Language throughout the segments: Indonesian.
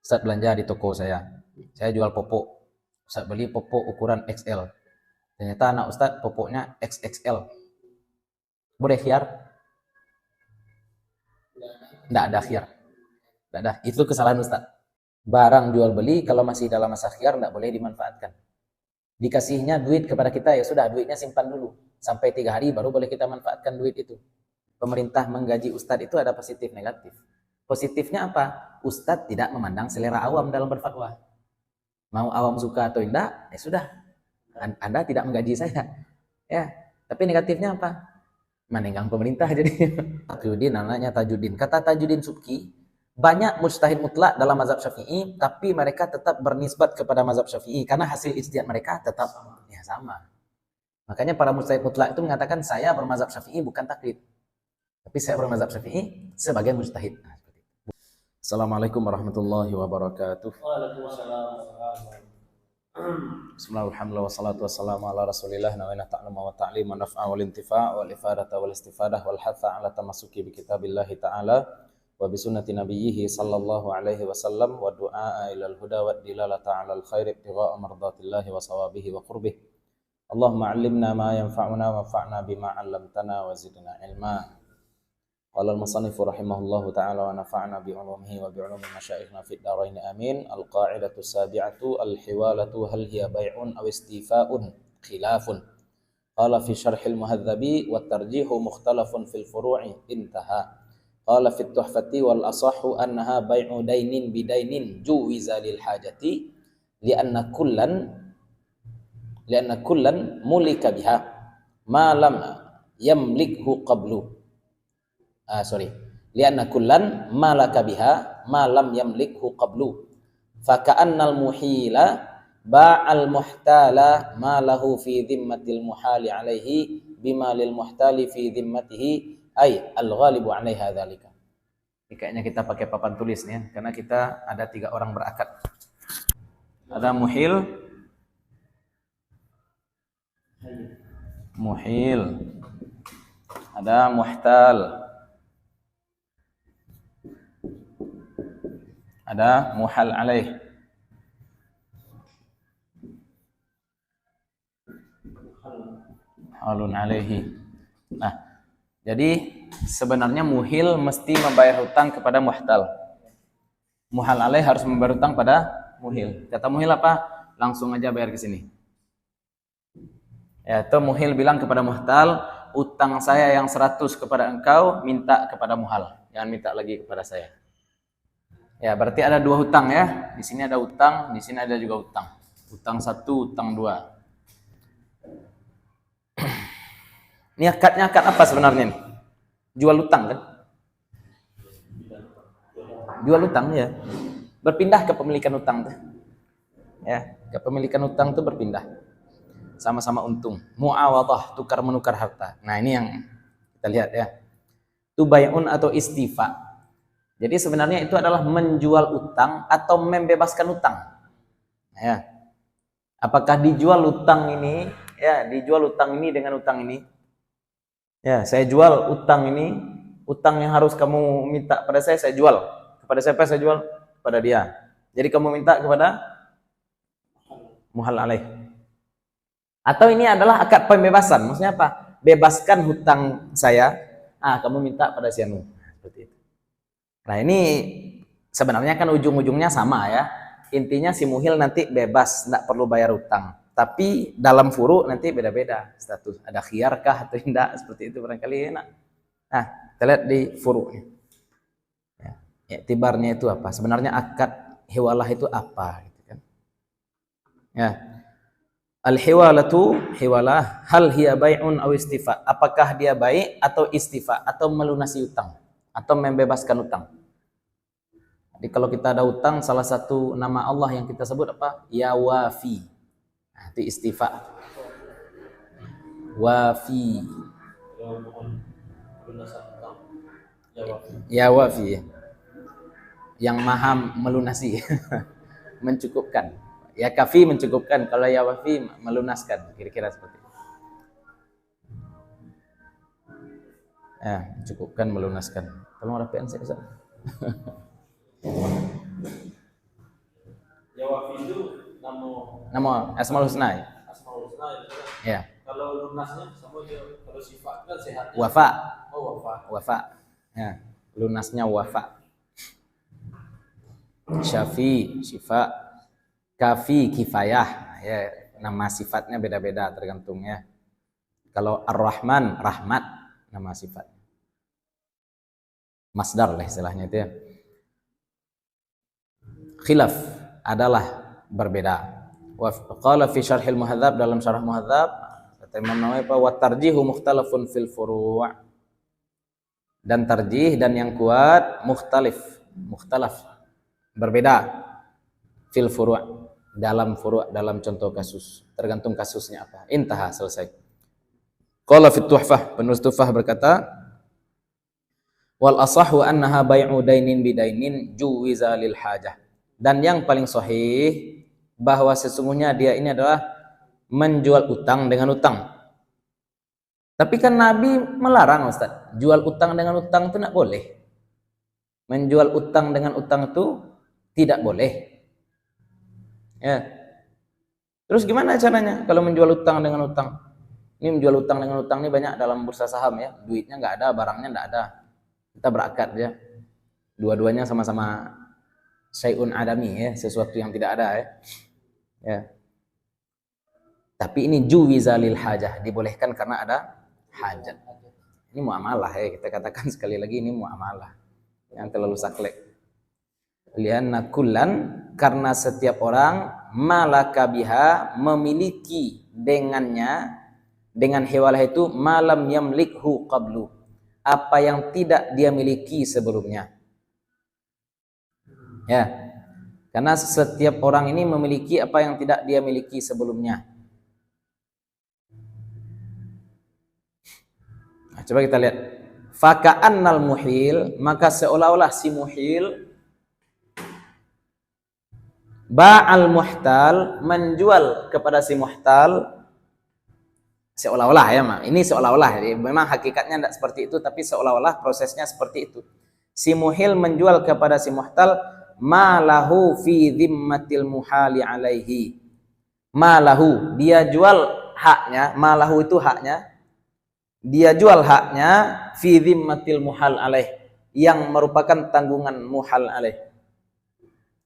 Ustaz belanja di toko saya jual popok. Ustaz beli popok ukuran XL. Ternyata anak Ustaz popoknya XXL. Boleh khiar? Tidak ada khiar. Tidak ada. Itu kesalahan Ustaz. Barang jual beli kalau masih dalam masa khiar tidak boleh dimanfaatkan. Dikasihnya duit kepada kita, ya sudah, duitnya simpan dulu. Sampai 3 hari baru boleh kita manfaatkan duit itu. Pemerintah menggaji Ustadz itu ada positif negatif. Positifnya apa? Ustadz tidak memandang selera awam dalam berfatwa. Mau awam suka atau tidak, ya sudah. Anda tidak menggaji saya. Ya, tapi negatifnya apa? Menenggang pemerintah jadi. Tajudin namanya Tajudin. Kata Tajudin Subki, banyak mujtahid mutlak dalam mazhab Syafi'i, tapi mereka tetap bernisbat kepada mazhab Syafi'i karena hasil ijtihad mereka tetap ya sama. Makanya para mujtahid mutlak itu mengatakan saya bermazhab Syafi'i bukan taklid. Tapi saya bermazhab Syafi'i sebagai mujtahid. Assalamualaikum warahmatullahi wabarakatuh. Bismillahirrahmanirrahim. Wassalatu wassalamu ala Rasulillah nawina ta'luma wa ta'lima naf'a wal intifa' wal ifadata wal istifadah wal hatha ala tamassuki bi kitabillahi ta'ala wa bi sunnati nabiyhi sallallahu alaihi wasallam wa du'a ilal huda wa dilalata 'alal khair ibtigha'a mardatillahi wa sawabihi wa qurbih. Allahumma 'allimna ma yanfa'una wa fa'na bima 'allamtana wa zidna ilma. Qala al-musannifu rahimahullahu ta'ala wa nafa'na bi 'ulumihi wa bi 'ulumi masyayikhna fid dharain amin. Al-qa'idatu sabi'atu al-hiwalatu hal hiya bai'un aw istifa'un khilafun. Qala fi syarhil muhadzabi wa tarjihu mukhtalafun fil furu'i intaha. Qala fit tuhfati wal asahhu annaha bai'u dainin bidainin juwiza lil hajati li'anna kullan mulika biha ma lam yamlikhu qablu. Li'anna kullan malaka biha ma lam yamlikhu qablu. Fa ka'annal muhila ba'al muhtala ma lahu fi dhimmatil muhali alaihi bima lil muhtali fi dhimmatihi ay al-ghalibu 'alaiha dzalika. Ini kayaknya kita pakai papan tulis nih ya, karena kita ada 3 orang berakad. Ada muhil, ada muhtal, ada muhal alaih, halun alaihi. Nah, jadi sebenarnya muhil mesti membayar hutang kepada muhtal. Muhal alaih harus membayar hutang pada muhil. Kata muhil apa? Langsung aja bayar ke sini. Ya, atau muhil bilang kepada muhtal, utang saya yang 100 kepada engkau, minta kepada muhal. Jangan minta lagi kepada saya. Ya, berarti ada 2 hutang ya. Di sini ada hutang, di sini ada juga hutang. Hutang 1, hutang 2. Ini akadnya akad apa sebenarnya nih? Jual hutang kan? Jual hutang ya. Berpindah kepemilikan hutang tuh. Ya, kepemilikan hutang tuh berpindah. Sama-sama untung. Muawadhah, tukar menukar harta. Nah, ini yang kita lihat ya. Tubayun atau istifa. Jadi sebenarnya itu adalah menjual utang atau membebaskan utang. Ya. Apakah dijual utang ini? Ya, dijual utang ini dengan utang ini. Ya, saya jual utang ini, utang yang harus kamu minta pada saya jual. Kepada siapa saya jual? Kepada dia. Jadi kamu minta kepada muhal alaih. Atau ini adalah akad pembebasan. Maksudnya apa? Bebaskan hutang saya, kamu minta pada si anu. Seperti itu. Nah, ini sebenarnya kan ujung-ujungnya sama ya. Intinya si muhil nanti bebas, tidak perlu bayar hutang. Tapi dalam furu nanti beda-beda status. Ada khiyarkah atau tidak, seperti itu barangkali enak. Nah, kita lihat di furu'nya. Ya, iktibarnya itu apa? Sebenarnya akad hiwalah itu apa? Gitu kan. Ya. Al-hiwalatu, hiwalah, hal hiya bai'un aw istifa. Apakah dia baik atau istifa, atau melunasi utang, atau membebaskan utang. Jadi kalau kita ada utang, salah satu nama Allah yang kita sebut apa? Ya wafi. Nah, itu istifa. Wafi. Ya wafi. Yang maha melunasi. Mencukupkan. Ya kafi mencukupkan. Kalau ya wafi melunaskan. Kira-kira seperti itu. Ya, mencukupkan, melunaskan. Tolong rapian saya. Jawafi itu Nama Asmaul Husna. Asmaul Husna ya. Ya. Kalau lunasnya sama dia, kalau sifat kan sehat. Wafa. Oh, wafa. Wafa. Ya. Lunasnya wafa. Syafi, syifa, kafi, kifayah. Ya, nama sifatnya beda-beda tergantung ya. Kalau Ar-Rahman, rahmat nama sifat. Masdar lah istilahnya itu ya. Khilaf adalah berbeda. Wa qala fi syarhil muhadzab, dalam syarah muhadzab kata Imam Nawawi wa tarjihu mukhtalafun fil furu'. Dan tarjih dan yang kuat mukhtalaf berbeda fil furu', dalam furu', dalam contoh kasus, tergantung kasusnya apa. Intaha, selesai. Qala fit tuhfah, penulis tuhfah berkata wal asahhu annaha bai'u dainin bidainin juwiza lil hajah. Dan yang paling sahih bahwa sesungguhnya dia ini adalah menjual utang dengan utang. Tapi kan Nabi melarang, Ustaz. Jual utang dengan utang itu tidak boleh. Menjual utang dengan utang itu tidak boleh. Ya. Terus gimana caranya kalau menjual utang dengan utang? Ini menjual utang dengan utang ini banyak dalam bursa saham ya. Duitnya nggak ada, barangnya nggak ada. Kita berakad ya. Dua-duanya sama-sama syai'un adami ya, sesuatu yang tidak ada ya. Ya. Tapi ini juwiza lil hajah, dibolehkan karena ada hajat. Ini muamalah ya, kita katakan sekali lagi ini muamalah. Yang terlalu saklek. Lianna kullan, karena setiap orang malaka biha, memiliki dengannya, dengan hewalah itu malam yamlikhu qablu, apa yang tidak dia miliki sebelumnya. Ya, karena setiap orang ini memiliki apa yang tidak dia miliki sebelumnya. Nah, coba kita lihat. Faka'annal muhil, maka seolah-olah si muhil ba'al muhtal, menjual kepada si muhtal, seolah-olah ya, ini seolah-olah, memang hakikatnya tidak seperti itu, tapi seolah-olah prosesnya seperti itu. Si muhil menjual kepada si muhtal malahu fi dhimmatil muhali alaihi. Malahu, dia jual haknya, malahu itu haknya. Dia jual haknya fi dhimmatil muhal alaih, yang merupakan tanggungan muhal alaih.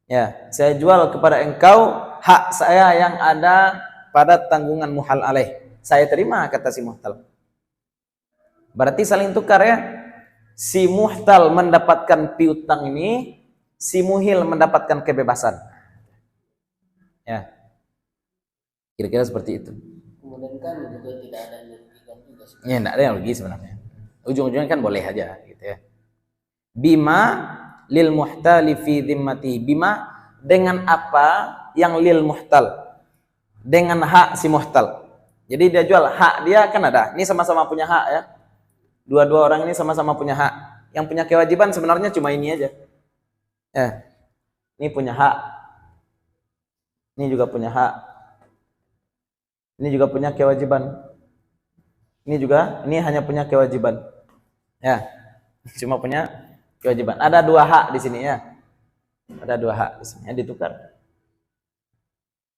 Ya, saya jual kepada engkau hak saya yang ada pada tanggungan muhal alaih. Saya terima, kata si muhtal. Berarti saling tukar ya. Si muhtal mendapatkan piutang ini, si muhil mendapatkan kebebasan. Ya. Kira-kira seperti itu. Kemudian kan juga tidak ada yang dirugikan juga. Ya, tidak ada yang rugi sebenarnya. Ujung-ujungnya kan boleh aja gitu ya. Bima lil muhtali fi dhimmati, bima dengan apa yang lil muhtal, dengan hak si muhtal. Jadi dia jual hak dia kan ada. Ini sama-sama punya hak ya. Dua-dua orang ini sama-sama punya hak. Yang punya kewajiban sebenarnya cuma ini aja. Ya. Ini punya hak. Ini juga punya hak. Ini juga punya kewajiban. Ini juga, ini hanya punya kewajiban. Ya. Cuma punya kewajiban. Ada dua hak di sini ya. Ada dua hak di sini, ya, ditukar.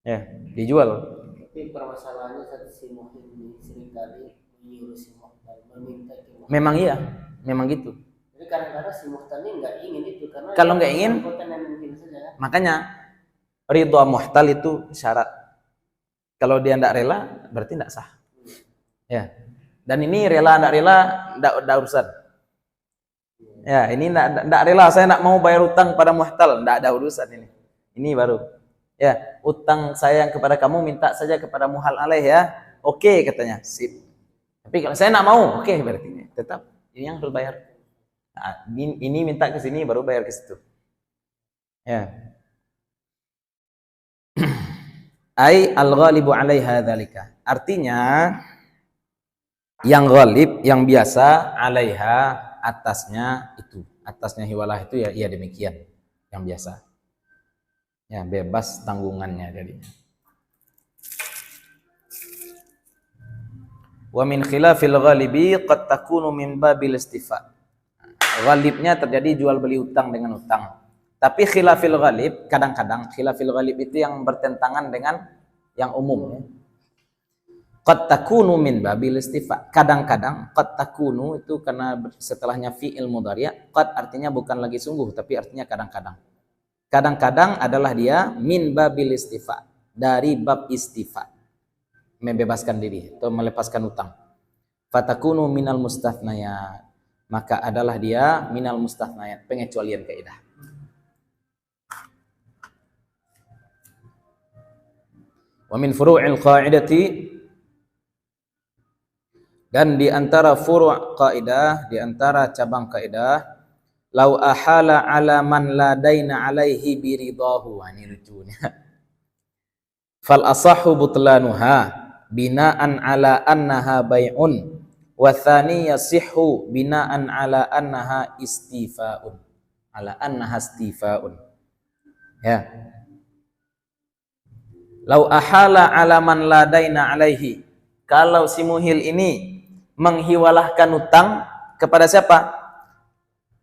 Ya, dijual. Tapi permasalahannya satu, si muhil ini seringkali menyuruh si muhtal meminta ke muhtal. Memang iya, memang gitu. Jadi kadang-kadang si muhtal ini nggak ingin itu, karena kalau nggak ingin, saja. Makanya ridha muhtal itu syarat. Kalau dia tidak rela, berarti tidak sah. Ya. Dan ini rela tidak rela, tidak urusan. Ya, ini tidak rela, saya tidak mau bayar utang pada muhtal, tidak ada urusan ini. Ini baru. Ya, utang saya yang kepada kamu minta saja kepada muhal alaih ya. Oke, katanya. Sip. Tapi kalau saya tidak mau, oke, berarti tetap ini yang harus bayar. Nah, ini minta ke sini baru bayar ke situ. Ya. Ai al-ghalibu 'alaiha dzalika. Artinya yang ghalib, yang biasa 'alaiha, atasnya itu. Atasnya hiwalah itu ya, iya demikian. Yang biasa. Ya, bebas tanggungannya jadinya. Wa min khilafil ghalibi qad takunu min babil istifa. Ghalibnya terjadi jual beli utang dengan utang. Tapi khilafil ghalib, kadang-kadang khilafil ghalib itu yang bertentangan dengan yang umum ya. Qad takunu min babil istifa. Kadang-kadang qad takunu itu karena setelahnya fi'il mudhari', qad artinya bukan lagi sungguh tapi artinya kadang-kadang. Kadang-kadang adalah dia min babil istifa, dari bab istifa. Membebaskan diri atau melepaskan utang. Fatakunu minal mustathnayat. Maka adalah dia minal mustathnayat, pengecualian kaidah. Wa min furu'il qa'idati, dan di antara furu' kaidah, di antara cabang kaidah, lau ahala ala man la daina alaihi biridahu. Ini lucunya. Fal asahhu butlanuha binaan ala annaha bai'un wa tsani yasihhu binaan ala annaha istifa'un. Ala annaha istifa'un. Ya. Lau ahala ala man la daina alaihi. Kalau si muhil ini menghiwalahkan utang kepada siapa?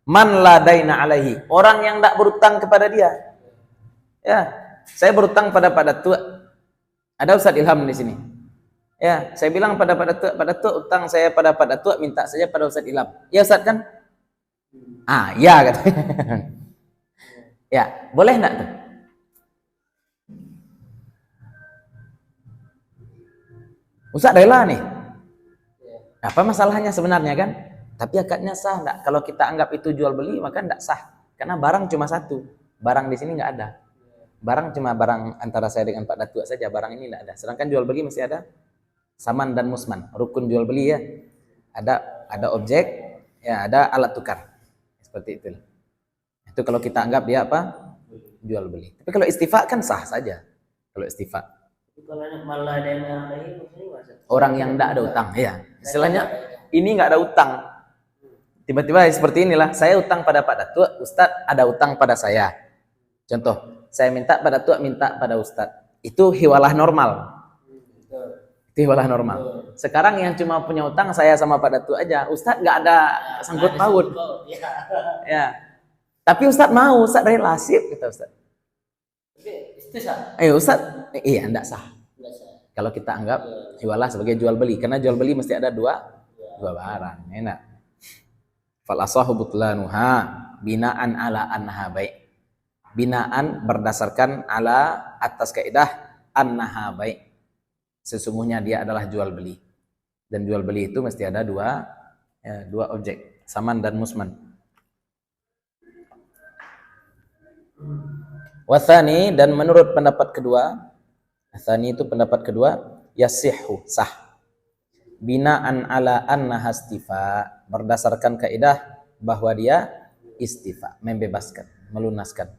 Man la daina alaihi, orang yang tidak berutang kepada dia. Ya, saya berutang pada Datuk. Ada Ustaz Ilham di sini. Ya, saya bilang pada Datuk utang saya pada Datuk, minta saja pada Ustaz Ilham. Ya Ustaz kan? Ah, ya katanya. Ya, boleh enggak tuh? Ustaz rela nih. Apa masalahnya sebenarnya kan? Tapi akadnya sah enggak? Kalau kita anggap itu jual beli maka enggak sah. Karena barang cuma satu. Barang di sini enggak ada. Barang cuma barang antara saya dengan Pak Datuk saja. Barang ini enggak ada. Sedangkan jual beli mesti ada saman dan musman. Rukun jual beli ya. Ada objek, ya ada alat tukar. Seperti itu. Itu kalau kita anggap dia apa? Jual beli. Tapi kalau istifa kan sah saja. Kalau istifa. Kalau malah ada yang lain, Orang yang enggak ada utang, ya. Istilahnya ini enggak ada utang. Tiba-tiba seperti inilah, saya utang pada Pak Datuk, Ustadz ada utang pada saya. Contoh, saya minta pada Datuk, minta pada Ustadz. Itu hiwalah normal. Itu hiwalah normal. Sekarang yang cuma punya utang saya sama Pak Datuk aja. Ustadz enggak ada sangkut paut. Ya. Tapi Ustadz mau, Ustadz relasi kita Ustadz. Itu sah. Ustadz, iya enggak sah. Kalau kita anggap hiwalah sebagai jual beli, karena jual beli mesti ada dua barang. Enak. Fal asahu butlanuha binaan ala annaha bai'. Binaan berdasarkan ala atas kaidah annaha bai'. Sesungguhnya dia adalah jual beli. Dan jual beli itu mesti ada dua objek, saman dan musman. Wathani, dan menurut pendapat kedua, Athani itu pendapat kedua, yasihhu, sah. Binaan ala annaha istifa, berdasarkan kaidah bahwa dia istifa, membebaskan, melunaskan.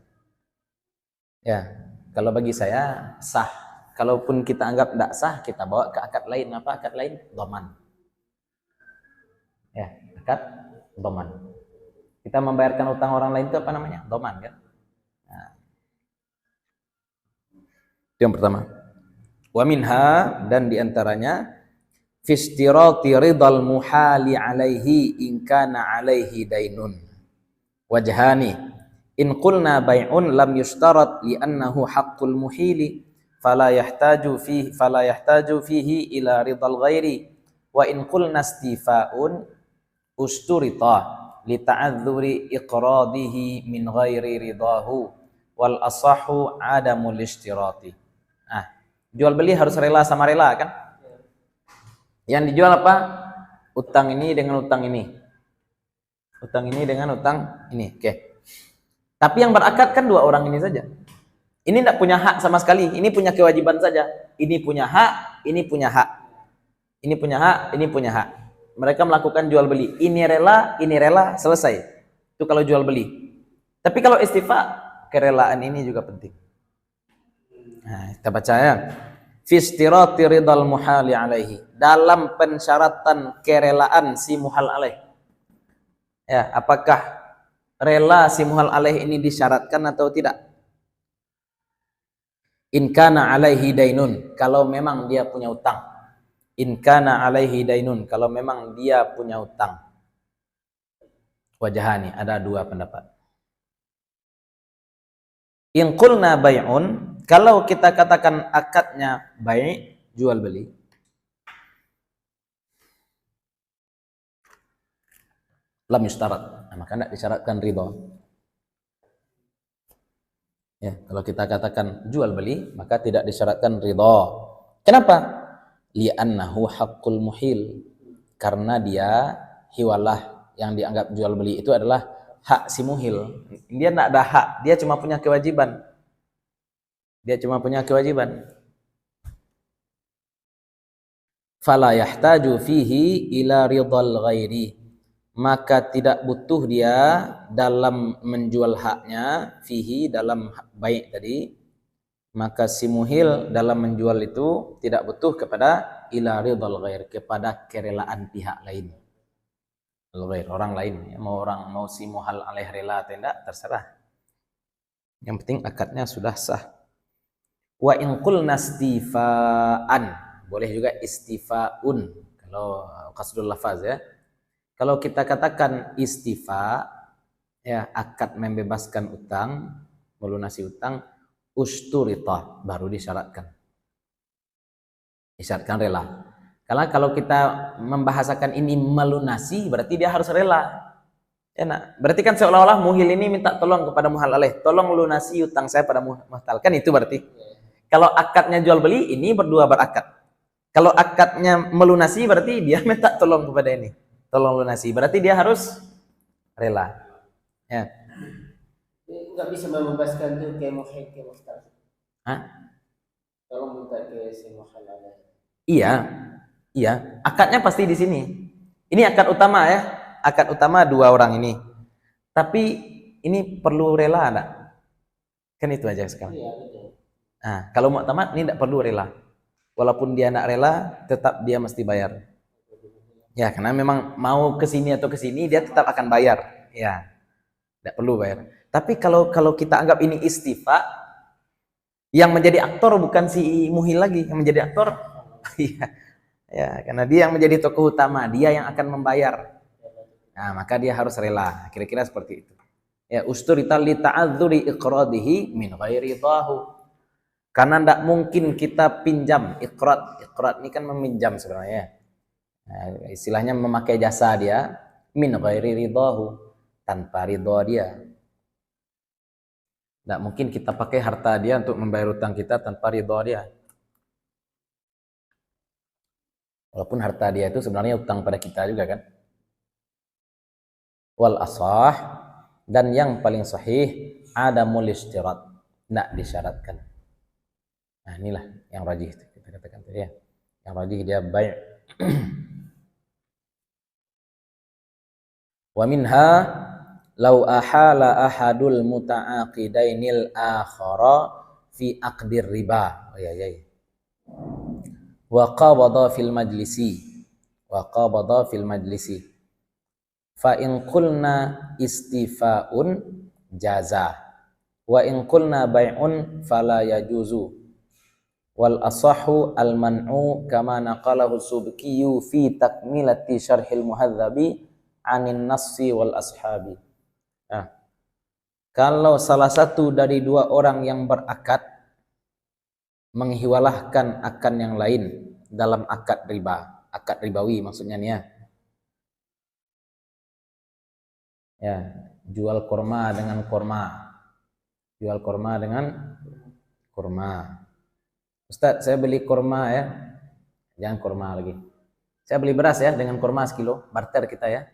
Ya, kalau bagi saya sah. Kalaupun kita anggap tidak sah, kita bawa ke akad lain. Apa akad lain? Dhaman. Ya, akad dhaman. Kita membayarkan utang orang lain itu apa namanya? Dhaman kan? Nah. Itu yang pertama. Wa minha, dan diantaranya fi istirati ridal muhali alaihi in kana alaihi dainun. Wajhani, in qulna bai'un lam yushtarat li annahu haqqul muhili fala yahtaju fihi ila ridal ghairi, wa in qulna istifa'un usturita li ta'adzuri iqradihi min ghairi ridahu wal asahu adamul ishtirati. Jual beli harus rela sama rela kan? Yang dijual apa? Utang ini dengan utang ini. Utang ini dengan utang ini. Oke. Tapi yang berakad kan dua orang ini saja. Ini tidak punya hak sama sekali. Ini punya kewajiban saja. Ini punya hak, ini punya hak. Ini punya hak, ini punya hak. Mereka melakukan jual beli. Ini rela, selesai. Itu kalau jual beli. Tapi kalau istifa, kerelaan ini juga penting. Nah, kita baca ya. Fi istirati ridal muhali alaihi, dalam pensyaratan kerelaan si muhal alaih. Ya, apakah rela si muhal alaih ini disyaratkan atau tidak? In kana alaihi dainun, kalau memang dia punya utang. In kana alaihi dainun, kalau memang dia punya utang. Wajahani, ada dua pendapat. In qulna bai'un, kalau kita katakan akadnya bai', jual beli. Lam yustarat, maka tidak disyaratkan ridha. Ya, kalau kita katakan jual beli, maka tidak disyaratkan ridha. Kenapa? Li'annahu haqqul muhil. Karena dia hiwalah yang dianggap jual beli itu adalah hak si muhil. Dia tidak ada hak, dia cuma punya kewajiban. Dia cuma punya kewajiban. Fala yahtaju fihi ila ridhal ghairi. Maka tidak butuh dia dalam menjual haknya, fihi dalam baik tadi, maka si muhil dalam menjual itu tidak butuh kepada ila ridhal ghair, kepada kerelaan pihak lain. Ghair, orang lain, ya, mau si muhal alaih rela atau tidak terserah. Yang penting akadnya sudah sah. Wa in qulna istifaan, boleh juga istifaun kalau qasdul lafaz ya. Kalau kita katakan istifa, ya akad membebaskan utang, melunasi utang, usturita, baru disyaratkan. Disyaratkan rela. Karena kalau kita membahasakan ini melunasi, berarti dia harus rela. Ya, nah, berarti kan seolah-olah muhil ini minta tolong kepada muhal alaih, tolong lunasi utang saya pada muhtal. Kan itu berarti. Kalau akadnya jual beli, ini berdua berakad. Kalau akadnya melunasi, berarti dia minta tolong kepada ini. Tolong lunasi, berarti dia harus rela. Ya. Nggak bisa membebaskan tuh ke muhil ke muhtal. Hah? Kalau minta ke si muhal alaih. Iya, iya. Akadnya pasti di sini. Ini akad utama ya. Akad utama dua orang ini. Tapi ini perlu rela enggak? Kan itu aja sekarang. Iya, betul. Nah, kalau muktamad ini enggak perlu rela. Walaupun dia enggak rela, tetap dia mesti bayar. Ya, karena memang mau ke sini atau ke sini dia tetap akan bayar. Ya. Enggak perlu bayar. Tapi kalau kita anggap ini istifa, yang menjadi aktor bukan si muhil lagi, yang menjadi aktor iya. Ya, karena dia yang menjadi tokoh utama, dia yang akan membayar. Nah, maka dia harus rela. Kira-kira seperti itu. Ya, usturita li ta'adzuri iqradihi min ghairi dhahu. Karena tidak mungkin kita pinjam iqrad. Iqrad ini kan meminjam sebenarnya. Nah, istilahnya memakai jasa dia min ghairi ridahu, tanpa ridha dia. Tidak mungkin kita pakai harta dia untuk membayar utang kita tanpa ridha dia. Walaupun harta dia itu sebenarnya utang pada kita juga kan. Wal asah, dan yang paling sahih adamul istirat, tidak disyaratkan. Nah, inilah yang rajih kita katakan tadi ya. Yang rajih dia bai'. Wa minha law ahala ahadul muta'aqidainil akhara fi aqdir riba. Oh ya. Wa qabada fil majlisi. Fa in qulna istifa'un jaza. Wa in qulna bai'un fala yajuzu. Wal asahu al man'u kama naqalahu Subkiyu fi takmilati syarhil muhadzabi anin nassi wal ashabi. Nah, kalau salah satu dari dua orang yang berakad menghiwalahkan akan yang lain dalam akad riba, akad ribawi maksudnya nih ya. Ya, jual kurma dengan kurma. Jual kurma dengan kurma. Ustaz, saya beli kurma ya. Jangan kurma lagi. Saya beli beras ya dengan kurma sekilo, barter kita ya.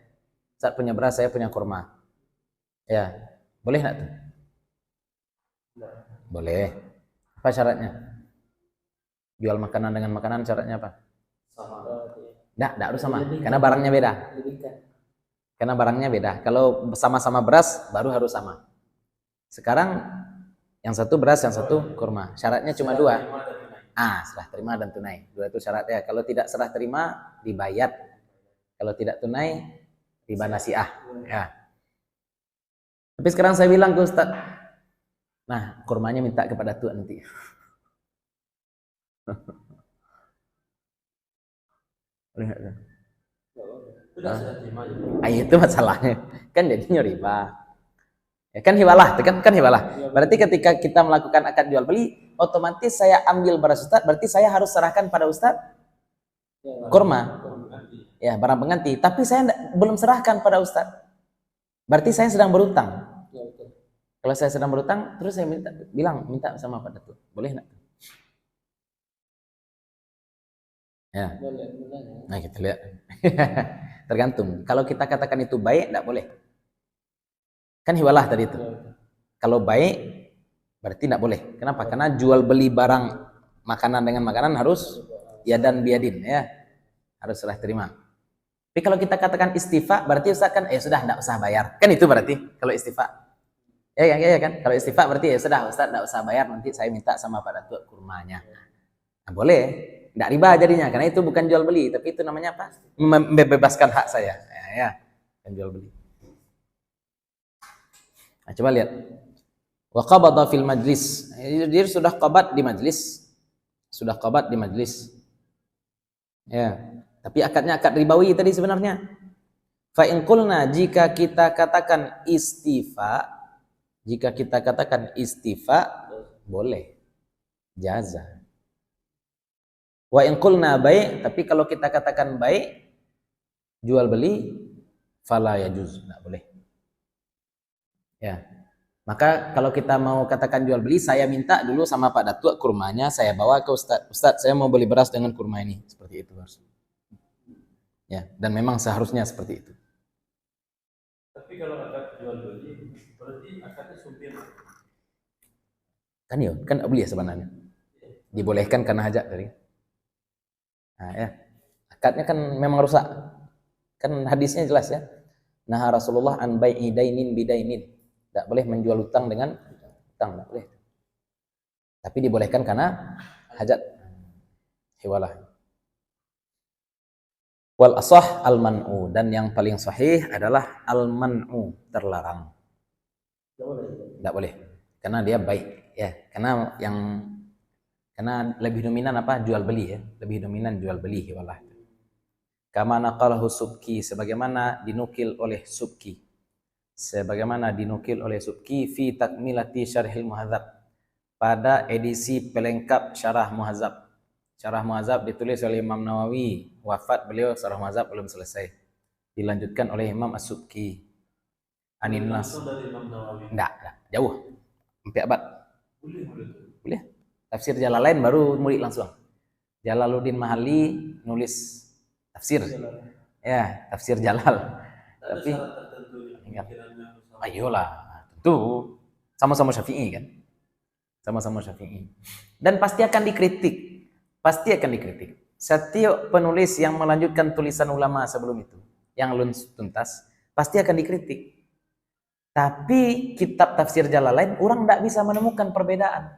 Ustaz punya beras, saya punya kurma. Ya, boleh enggak tuh? Boleh. Apa syaratnya? Jual makanan dengan makanan syaratnya apa? Sama. Enggak harus sama. Karena barangnya beda. Karena barangnya beda. Kalau sama-sama beras baru harus sama. Sekarang yang satu beras, yang satu kurma. Syaratnya cuma dua. Serah terima dan tunai. Dua itu syaratnya. Kalau tidak serah terima, dibayar. Kalau tidak tunai, riba nasiah. Ya. Tapi sekarang saya bilang ke Ustaz, nah kurmanya minta kepada Tuhan nanti. Lihat. Sudah terima. Itu masalahnya. Kan jadinya riba. Ya kan hiwalah, kan hiwalah. Berarti ketika kita melakukan akad jual beli, otomatis saya ambil beras Ustaz, berarti saya harus serahkan pada Ustaz kurma. Ya, barang pengganti. Tapi saya belum serahkan pada Ustaz. Berarti saya sedang berutang. Ya, betul. Kalau saya sedang berutang, terus saya minta sama Pak Datuk. Boleh enggak? Ya. Boleh. Nah, kita lihat. Tergantung. Kalau kita katakan itu baik, enggak boleh. Kan hiwalah tadi itu. Kalau baik, berarti enggak boleh. Kenapa? Karena jual beli barang makanan dengan makanan harus yadan biadin, ya. Harus serah terima. Tapi kalau kita katakan istifa, berarti Ustaz kan, sudah enggak usah bayar. Kan itu berarti kalau istifa. Ya kan? Kalau istifa berarti sudah Ustaz enggak usah bayar, nanti saya minta sama Pak Datuk kurmanya. Nah, boleh. Enggak riba jadinya, karena itu bukan jual beli, tapi itu namanya apa? Membebaskan hak saya. Ya. Kan jual beli. Nah, coba lihat. Wa qabada fil majlis. Dia sudah qabat di majlis. Ya. Tapi akadnya akad ribawi tadi sebenarnya. Fa in qulna, jika kita katakan istifa, boleh. Jaza. Wa in qulna bai', tapi kalau kita katakan bai', jual beli, fala yajuz, enggak boleh. Ya. Maka kalau kita mau katakan jual beli, saya minta dulu sama Pak Datuk kurmanya, saya bawa ke Ustaz. Ustaz, saya mau beli beras dengan kurma ini. Seperti itu harus. Ya, dan memang seharusnya seperti itu. Tapi kalau akad jual beli, berarti akadnya supir. Kan boleh sebenarnya. Dibolehkan karena hajat tadi. Nah, ya. Akadnya kan memang rusak. Kan hadisnya jelas ya. Nah, Rasulullah an bai'i dainin bidainin. Tidak boleh menjual utang dengan utang, tidak boleh. Tapi dibolehkan karena hajat. Hiwalah. Wal asah al man'u, dan yang paling sahih adalah al man'u, terlarang. Tidak boleh. Karena dia baik ya. Karena lebih dominan apa? Jual beli ya. Lebih dominan jual beli hiwalah. Kama naqalahu Subki, sebagaimana dinukil oleh Subki. Fi takmilati syarhil muhadzab, pada edisi pelengkap syarah muhadzab. Syarah muhadzab ditulis oleh Imam Nawawi, wafat beliau syarah muhadzab belum selesai. Dilanjutkan oleh Imam As-Subki. Anin Nas. Dari Imam Nawawi. Enggak, jauh. 4 abad. Boleh. Tafsir Jalalain baru murid langsung. Jalaluddin Mahali nulis tafsir. Ya, tafsir Jalal. Tapi ingat. Ayolah, tentu sama-sama Syafi'i kan. Sama-sama Syafi'i. Dan pasti akan dikritik. Setiap penulis yang melanjutkan tulisan ulama sebelum itu, yang belum tuntas, pasti akan dikritik. Tapi kitab tafsir Jalalain orang tidak bisa menemukan perbedaan.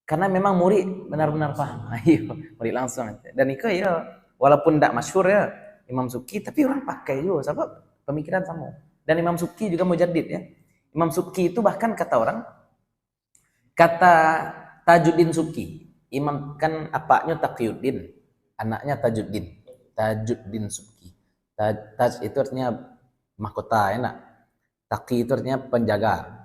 Karena memang murid benar-benar paham. Ayo, murid langsung. Dan itu ya, walaupun tidak masyhur ya Imam Subki, tapi orang pakai juga sebab pemikiran sama. Dan Imam Subki juga mujaddid ya. Imam Subki itu bahkan kata Tajuddin Subki. Imam kan apanya Taqiyuddin, anaknya Tajuddin Subki. Taj itu artinya mahkota, enak. Taqi itu artinya penjaga.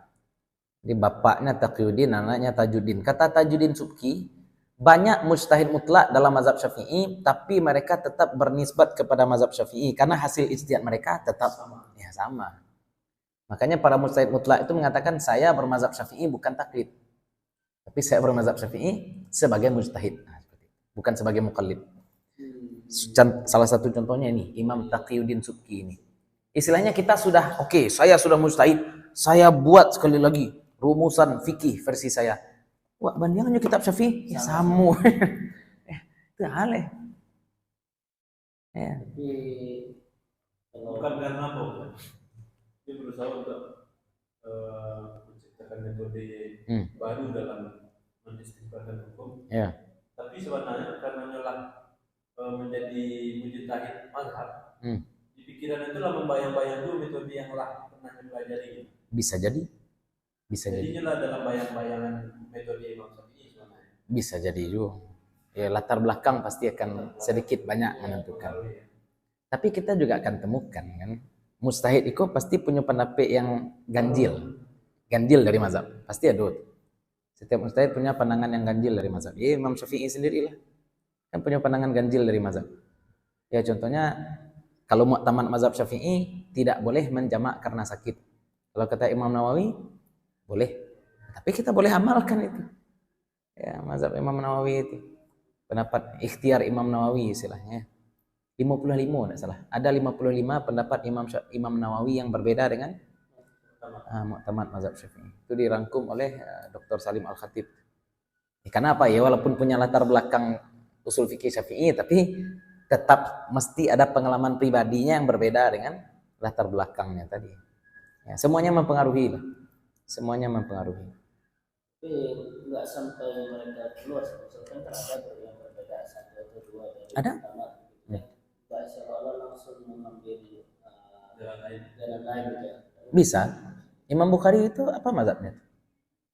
Jadi bapaknya Taqiyuddin, anaknya Tajuddin. Kata Tajuddin Subki, banyak mujtahid mutlak dalam mazhab Syafi'i, tapi mereka tetap bernisbat kepada mazhab Syafi'i karena hasil ijtihad mereka tetap sama. Makanya para mujtahid mutlak itu mengatakan saya bermazhab Syafi'i bukan taklid. Tapi saya bermazhab Syafi'i sebagai mujtahid, bukan sebagai muqallid. Salah satu contohnya ini, Imam Taqiyuddin Subki ini. Istilahnya kita sudah, saya sudah mujtahid, saya buat sekali lagi rumusan fikih versi saya. Wah, bandingannya kitab Syafi'i, ya samu. Itu hal ya. Bukan karena apa? Dia berusaha untuk menciptakan metode baru dalam mendistribusikan hukum. Ya. Tapi sebenarnya karena nyolah menjadi mujtahid mazhab, di pikiran itulah membayang-bayang dulu metode yang lah pernah dipelajari. Bisa jadi. Jadinya lah dalam bayang-bayangan metode Imam Syafi'i sebenarnya. Bisa jadi juga. Ya, latar belakang pasti akan sedikit banyak menentukan. Tapi kita juga akan temukan kan, mujtahid itu pasti punya pendapat yang ganjil. ganjil dari mazhab. Pasti ada. Setiap mujtahid punya pandangan yang ganjil dari mazhab. Ya, Imam Syafi'i sendirilah kan punya pandangan ganjil dari mazhab. Ya contohnya kalau mu'tamad mazhab Syafi'i tidak boleh menjamak karena sakit. Kalau kata Imam Nawawi boleh. Tapi kita boleh amalkan itu. Ya, mazhab Imam Nawawi itu. Pendapat ikhtiar Imam Nawawi istilahnya. 55 enggak salah. Ada 55 pendapat Imam Nawawi yang berbeda dengan mu'tamad mazhab Syafi'i. Itu dirangkum oleh Dr. Salim Al-Khatib. Karena apa ya, walaupun punya latar belakang usul fikih Syafi'i, tapi tetap mesti ada pengalaman pribadinya yang berbeda dengan latar belakangnya tadi. Ya, semuanya mempengaruhi lah. Semuanya mempengaruhi. Tapi nggak sampai mereka keluar, misalkan terhadap yang berbeda satu atau dua dari Ada? pertama. Nggak seolah langsung mengambil jalan lain gitu ya. Bisa. Imam Bukhari itu apa mazhabnya?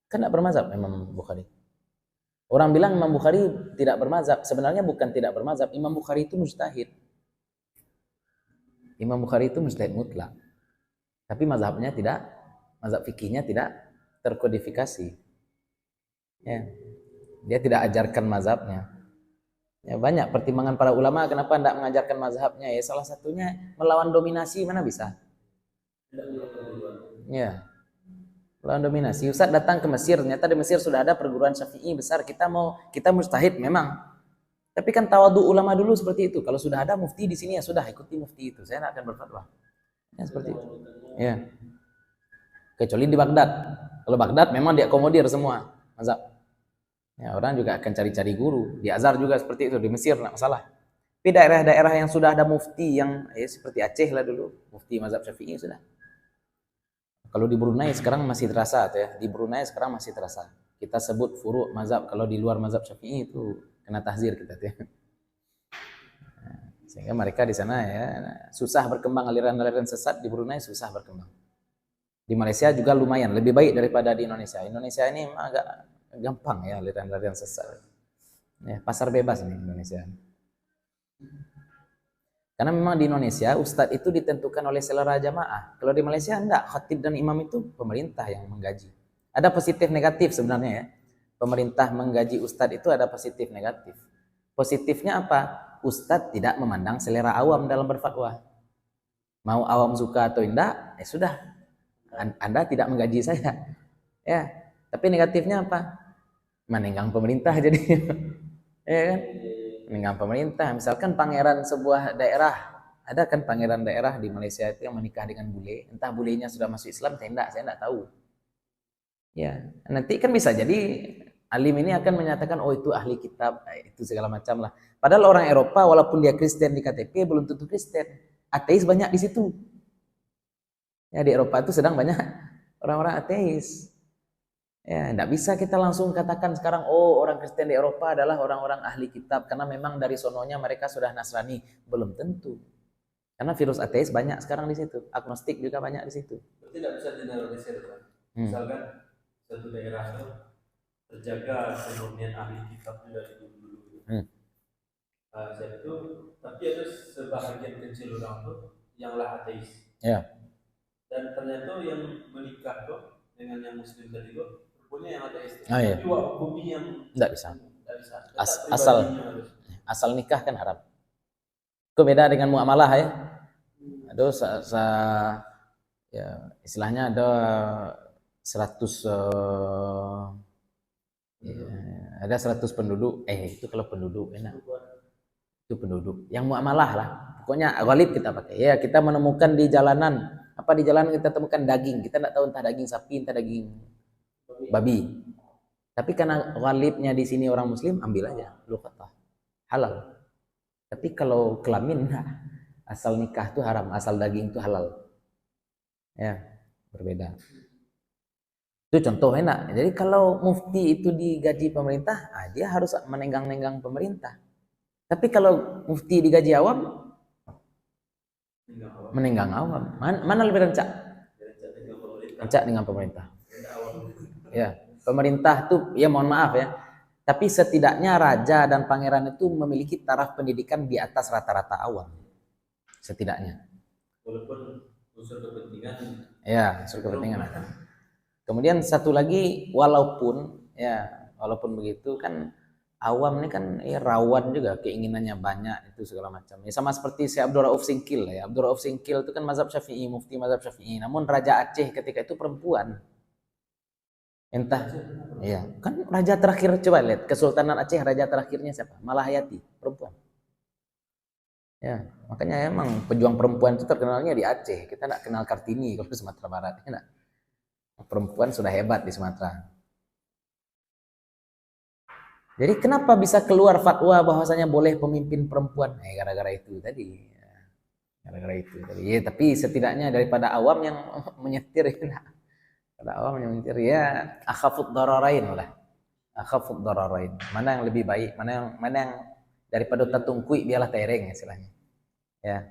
Kan tidak bermazhab Imam Bukhari. Orang bilang Imam Bukhari tidak bermazhab. Sebenarnya bukan tidak bermazhab. Imam Bukhari itu mujtahid. Imam Bukhari itu mujtahid mutlak. Tapi mazhabnya tidak, mazhab fikihnya tidak terkodifikasi. Ya. Dia tidak ajarkan mazhabnya. Ya, banyak pertimbangan para ulama kenapa tidak mengajarkan mazhabnya. Ya, salah satunya melawan dominasi, mana bisa. Ya, melawan dominasi. Ustaz datang ke Mesir, ternyata di Mesir sudah ada perguruan Syafi'i besar. Kita mujtahid memang. Tapi kan tawadu ulama dulu seperti itu. Kalau sudah ada mufti di sini ya sudah ikuti mufti itu. Saya tidak akan berfatwa. Ya seperti itu. Ya. Kecuali di Baghdad. Kalau Baghdad memang diakomodir semua mazhab. Ya, orang juga akan cari-cari guru. Di Azhar juga seperti itu, di Mesir enggak masalah. Tapi daerah-daerah yang sudah ada mufti yang seperti Aceh lah dulu, mufti mazhab Syafi'i sudah. Kalau di Brunei sekarang masih terasa tuh ya. Di Brunei sekarang masih terasa. Kita sebut furu' mazhab, kalau di luar mazhab Syafi'i itu kena tahzir kita tuh ya. Sehingga mereka di sana ya susah berkembang, aliran-aliran sesat di Brunei susah berkembang. Di Malaysia juga lumayan, lebih baik daripada di Indonesia. Indonesia ini agak gampang ya aliran-aliran sesat. Ya, pasar bebas nih Indonesia. Karena memang di Indonesia ustadz itu ditentukan oleh selera jamaah. Kalau di Malaysia enggak, khatib dan imam itu pemerintah yang menggaji. Ada positif negatif sebenarnya ya. Pemerintah menggaji ustadz itu ada positif negatif. Positifnya apa? Ustadz tidak memandang selera awam dalam berfatwa. Mau awam suka atau tidak, ya sudah. Anda tidak menggaji saya. Ya. Tapi negatifnya apa? Menenggang pemerintah jadi. Ya kan? Menenggang pemerintah. Misalkan pangeran sebuah daerah, ada kan pangeran daerah di Malaysia itu yang menikah dengan bule. Entah bulenya sudah masuk Islam, saya enggak tahu. Ya, nanti kan bisa jadi alim ini akan menyatakan oh itu ahli kitab, itu segala macam lah. Padahal orang Eropa walaupun dia Kristen di KTP belum tentu Kristen. Ateis banyak di situ. Ya, di Eropa itu sedang banyak orang-orang ateis. Ya, tidak bisa kita langsung katakan sekarang oh orang Kristen di Eropa adalah orang-orang ahli kitab karena memang dari sononya mereka sudah Nasrani. Belum tentu. Karena virus ateis banyak sekarang di situ. Agnostik juga banyak di situ. Tidak bisa generalisir kan. Misalkan satu daerah itu terjaga kemurnian ahli kitab dari dulu. Itu tapi ada sebahagian kecil orang tuh yang lah ateis. Ya. Dan ternyata yang menikah tuh dengan yang muslim tadi tuh rupanya yang ateis. Iya. Tapi hukumnya yang tidak bisa. Tidak bisa. Asal nikah kan haram. Itu beda dengan muamalah ya. Ada ya istilahnya ada 100 ada 100 penduduk. Itu kalau penduduk enak. Itu penduduk. Yang muamalah lah. Pokoknya ghalib kita pakai. Ya, kita menemukan di jalanan. Apa di jalanan kita temukan daging. Kita enggak tahu entah daging sapi, entah daging babi. Tapi karena ghalibnya di sini orang muslim, ambil aja. Luqatah. Halal. Tapi kalau kelamin asal nikah itu haram, asal daging itu halal. Ya, berbeda. Itu contoh enak. Jadi kalau mufti itu digaji pemerintah, dia harus menenggang-nenggang pemerintah. Tapi kalau mufti digaji awam, menenggang awam. Mana lebih rancak? Rancak dengan pemerintah. Ya, pemerintah tuh ya mohon maaf ya. Tapi setidaknya raja dan pangeran itu memiliki taraf pendidikan di atas rata-rata awam. Setidaknya. Walaupun unsur kepentingan. Ya, unsur kepentingan. Kemudian satu lagi, walaupun begitu kan awam ini kan rawan juga, keinginannya banyak itu segala macam. Ya, sama seperti si Abdul Rauf Singkil ya. Abdul Rauf Singkil itu kan mazhab Syafi'i, mufti mazhab Syafi'i. Namun Raja Aceh ketika itu perempuan. Entah, ya kan raja terakhir, coba lihat Kesultanan Aceh, raja terakhirnya siapa? Malahayati, perempuan. Ya, makanya emang pejuang perempuan itu terkenalnya di Aceh. Kita nggak kenal Kartini kalau di Sumatera Barat. Ya, perempuan sudah hebat di Sumatera. Jadi kenapa bisa keluar fatwa bahwasanya boleh pemimpin perempuan? Gara-gara itu tadi. Gara-gara itu tadi. Ya, tapi setidaknya daripada awam yang menyetir ya. Pada awam yang menyetir ya akhafud dararain lah. Akhafud dararain. Mana yang lebih baik? Mana yang daripada tatungkui biarlah tereng istilahnya. Ya.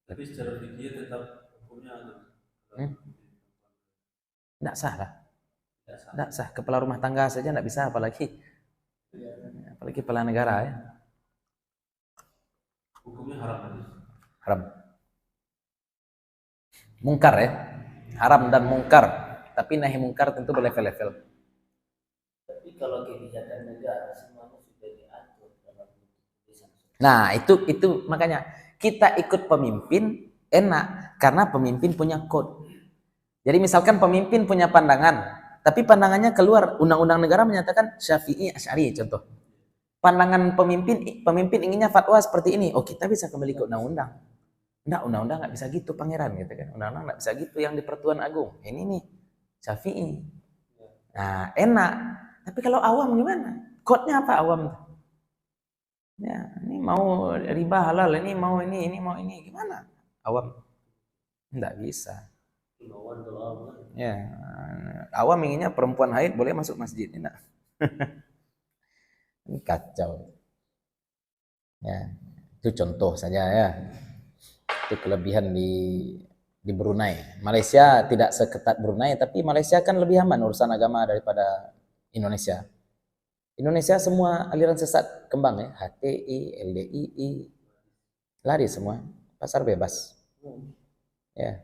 Tapi secara fikih tetap hukumnya Tidak sah lah. Tidak sah. Kepala rumah tangga saja tidak bisa, apalagi kepala negara ya. Hukumnya haram. Haram. Mungkar ya. Haram dan mungkar. Tapi nahi mungkar tentu berlevel-level. Tapi kalau kebijakan negara semuanya sudah diatur dalam tulisan. Nah, itu makanya kita ikut pemimpin enak karena pemimpin punya code. Jadi misalkan pemimpin punya pandangan, tapi pandangannya keluar undang-undang negara menyatakan Syafi'i Asy'ari contoh. Pandangan pemimpin inginnya fatwa seperti ini. Oh, kita bisa kembali ke undang-undang. Enggak, undang-undang enggak bisa gitu pangeran gitu kan. Undang-undang enggak bisa gitu yang di Pertuan Agung. Ini nih Syafi'i. Nah, enak. Tapi kalau awam gimana? Kodenya apa awam? Ya, ini mau riba halal, ini mau ini, gimana? Awam enggak bisa. Ya, awam inginnya perempuan haid boleh masuk masjid, enggak. Ini kacau. Ya, itu contoh saja ya. Itu kelebihan di Brunei. Malaysia tidak seketat Brunei, tapi Malaysia kan lebih aman urusan agama daripada Indonesia. Indonesia semua aliran sesat kembang ya, HTI, LDII, lari semua, pasar bebas. Ya.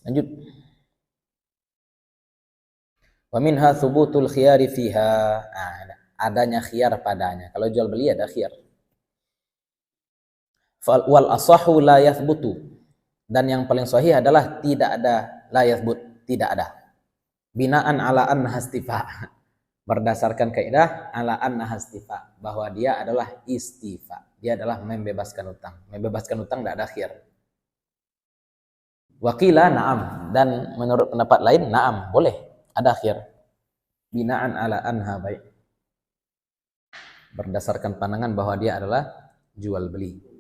Lanjut. Wa minha thubutul khiyari fiha. Adanya khiyar padanya. Kalau jual beli ada khiyar. Wal asahu la yathbutu, dan yang paling sahih adalah tidak ada la yathbut, tidak ada. Binaan ala anna hastifa, berdasarkan kaidah ala anna hastifa, bahwa dia adalah istifa, dia adalah membebaskan utang. Membebaskan utang tidak ada khiyar. Wakila na'am, dan menurut pendapat lain na'am, boleh ada khiyar. Binaan ala anha baik, berdasarkan pandangan bahwa dia adalah jual beli.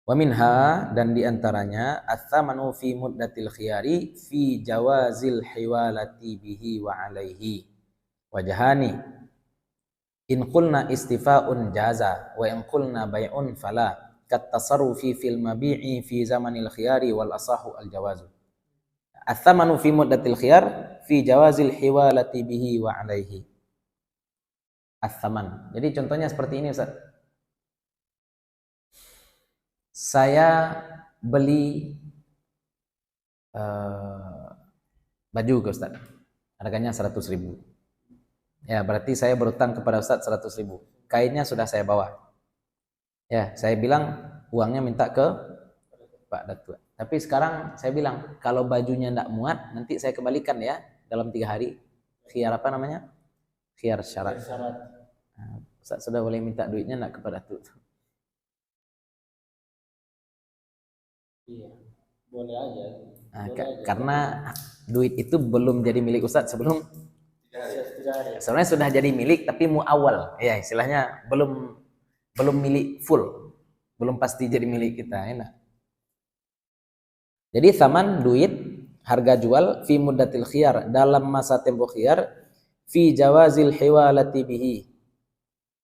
Wa minha, dan diantaranya ats-tsamanu fi muddatil khiyari fi jawazil hiwalati bihi wa alaihi wajhani in qulna istifa'un jaza wa in qulna bai'un fala kat tasarrufi fil mabi'i fi zamanil khiyari wal asahu al jawazu. Ats-tsamanu fi muddatil khiyar fi jawazil hiwalati bihi wa alaihi. Ats-tsaman, jadi contohnya seperti ini Ustaz. Saya beli baju ke Ustaz, harganya 100.000. Ya, berarti saya berutang kepada Ustaz 100.000. Kainnya sudah saya bawa. Ya, saya bilang uangnya minta ke Pak Datuk. Tapi sekarang saya bilang kalau bajunya tidak muat, nanti saya kembalikan ya dalam 3 hari. Khiyar apa namanya? Khiyar syarat. Nah, Ustaz sudah boleh minta duitnya enggak kepada Datuk? Iya, boleh aja. Nah, karena duit itu belum jadi milik Ustadz sebelum sebenarnya sudah jadi milik tapi muawal ya, istilahnya belum milik full, belum pasti jadi milik kita, enak. Jadi tsaman duit, harga jual fi muddatil khiyar, dalam masa tempo khiyar, fi jawazil hiwalati bihi.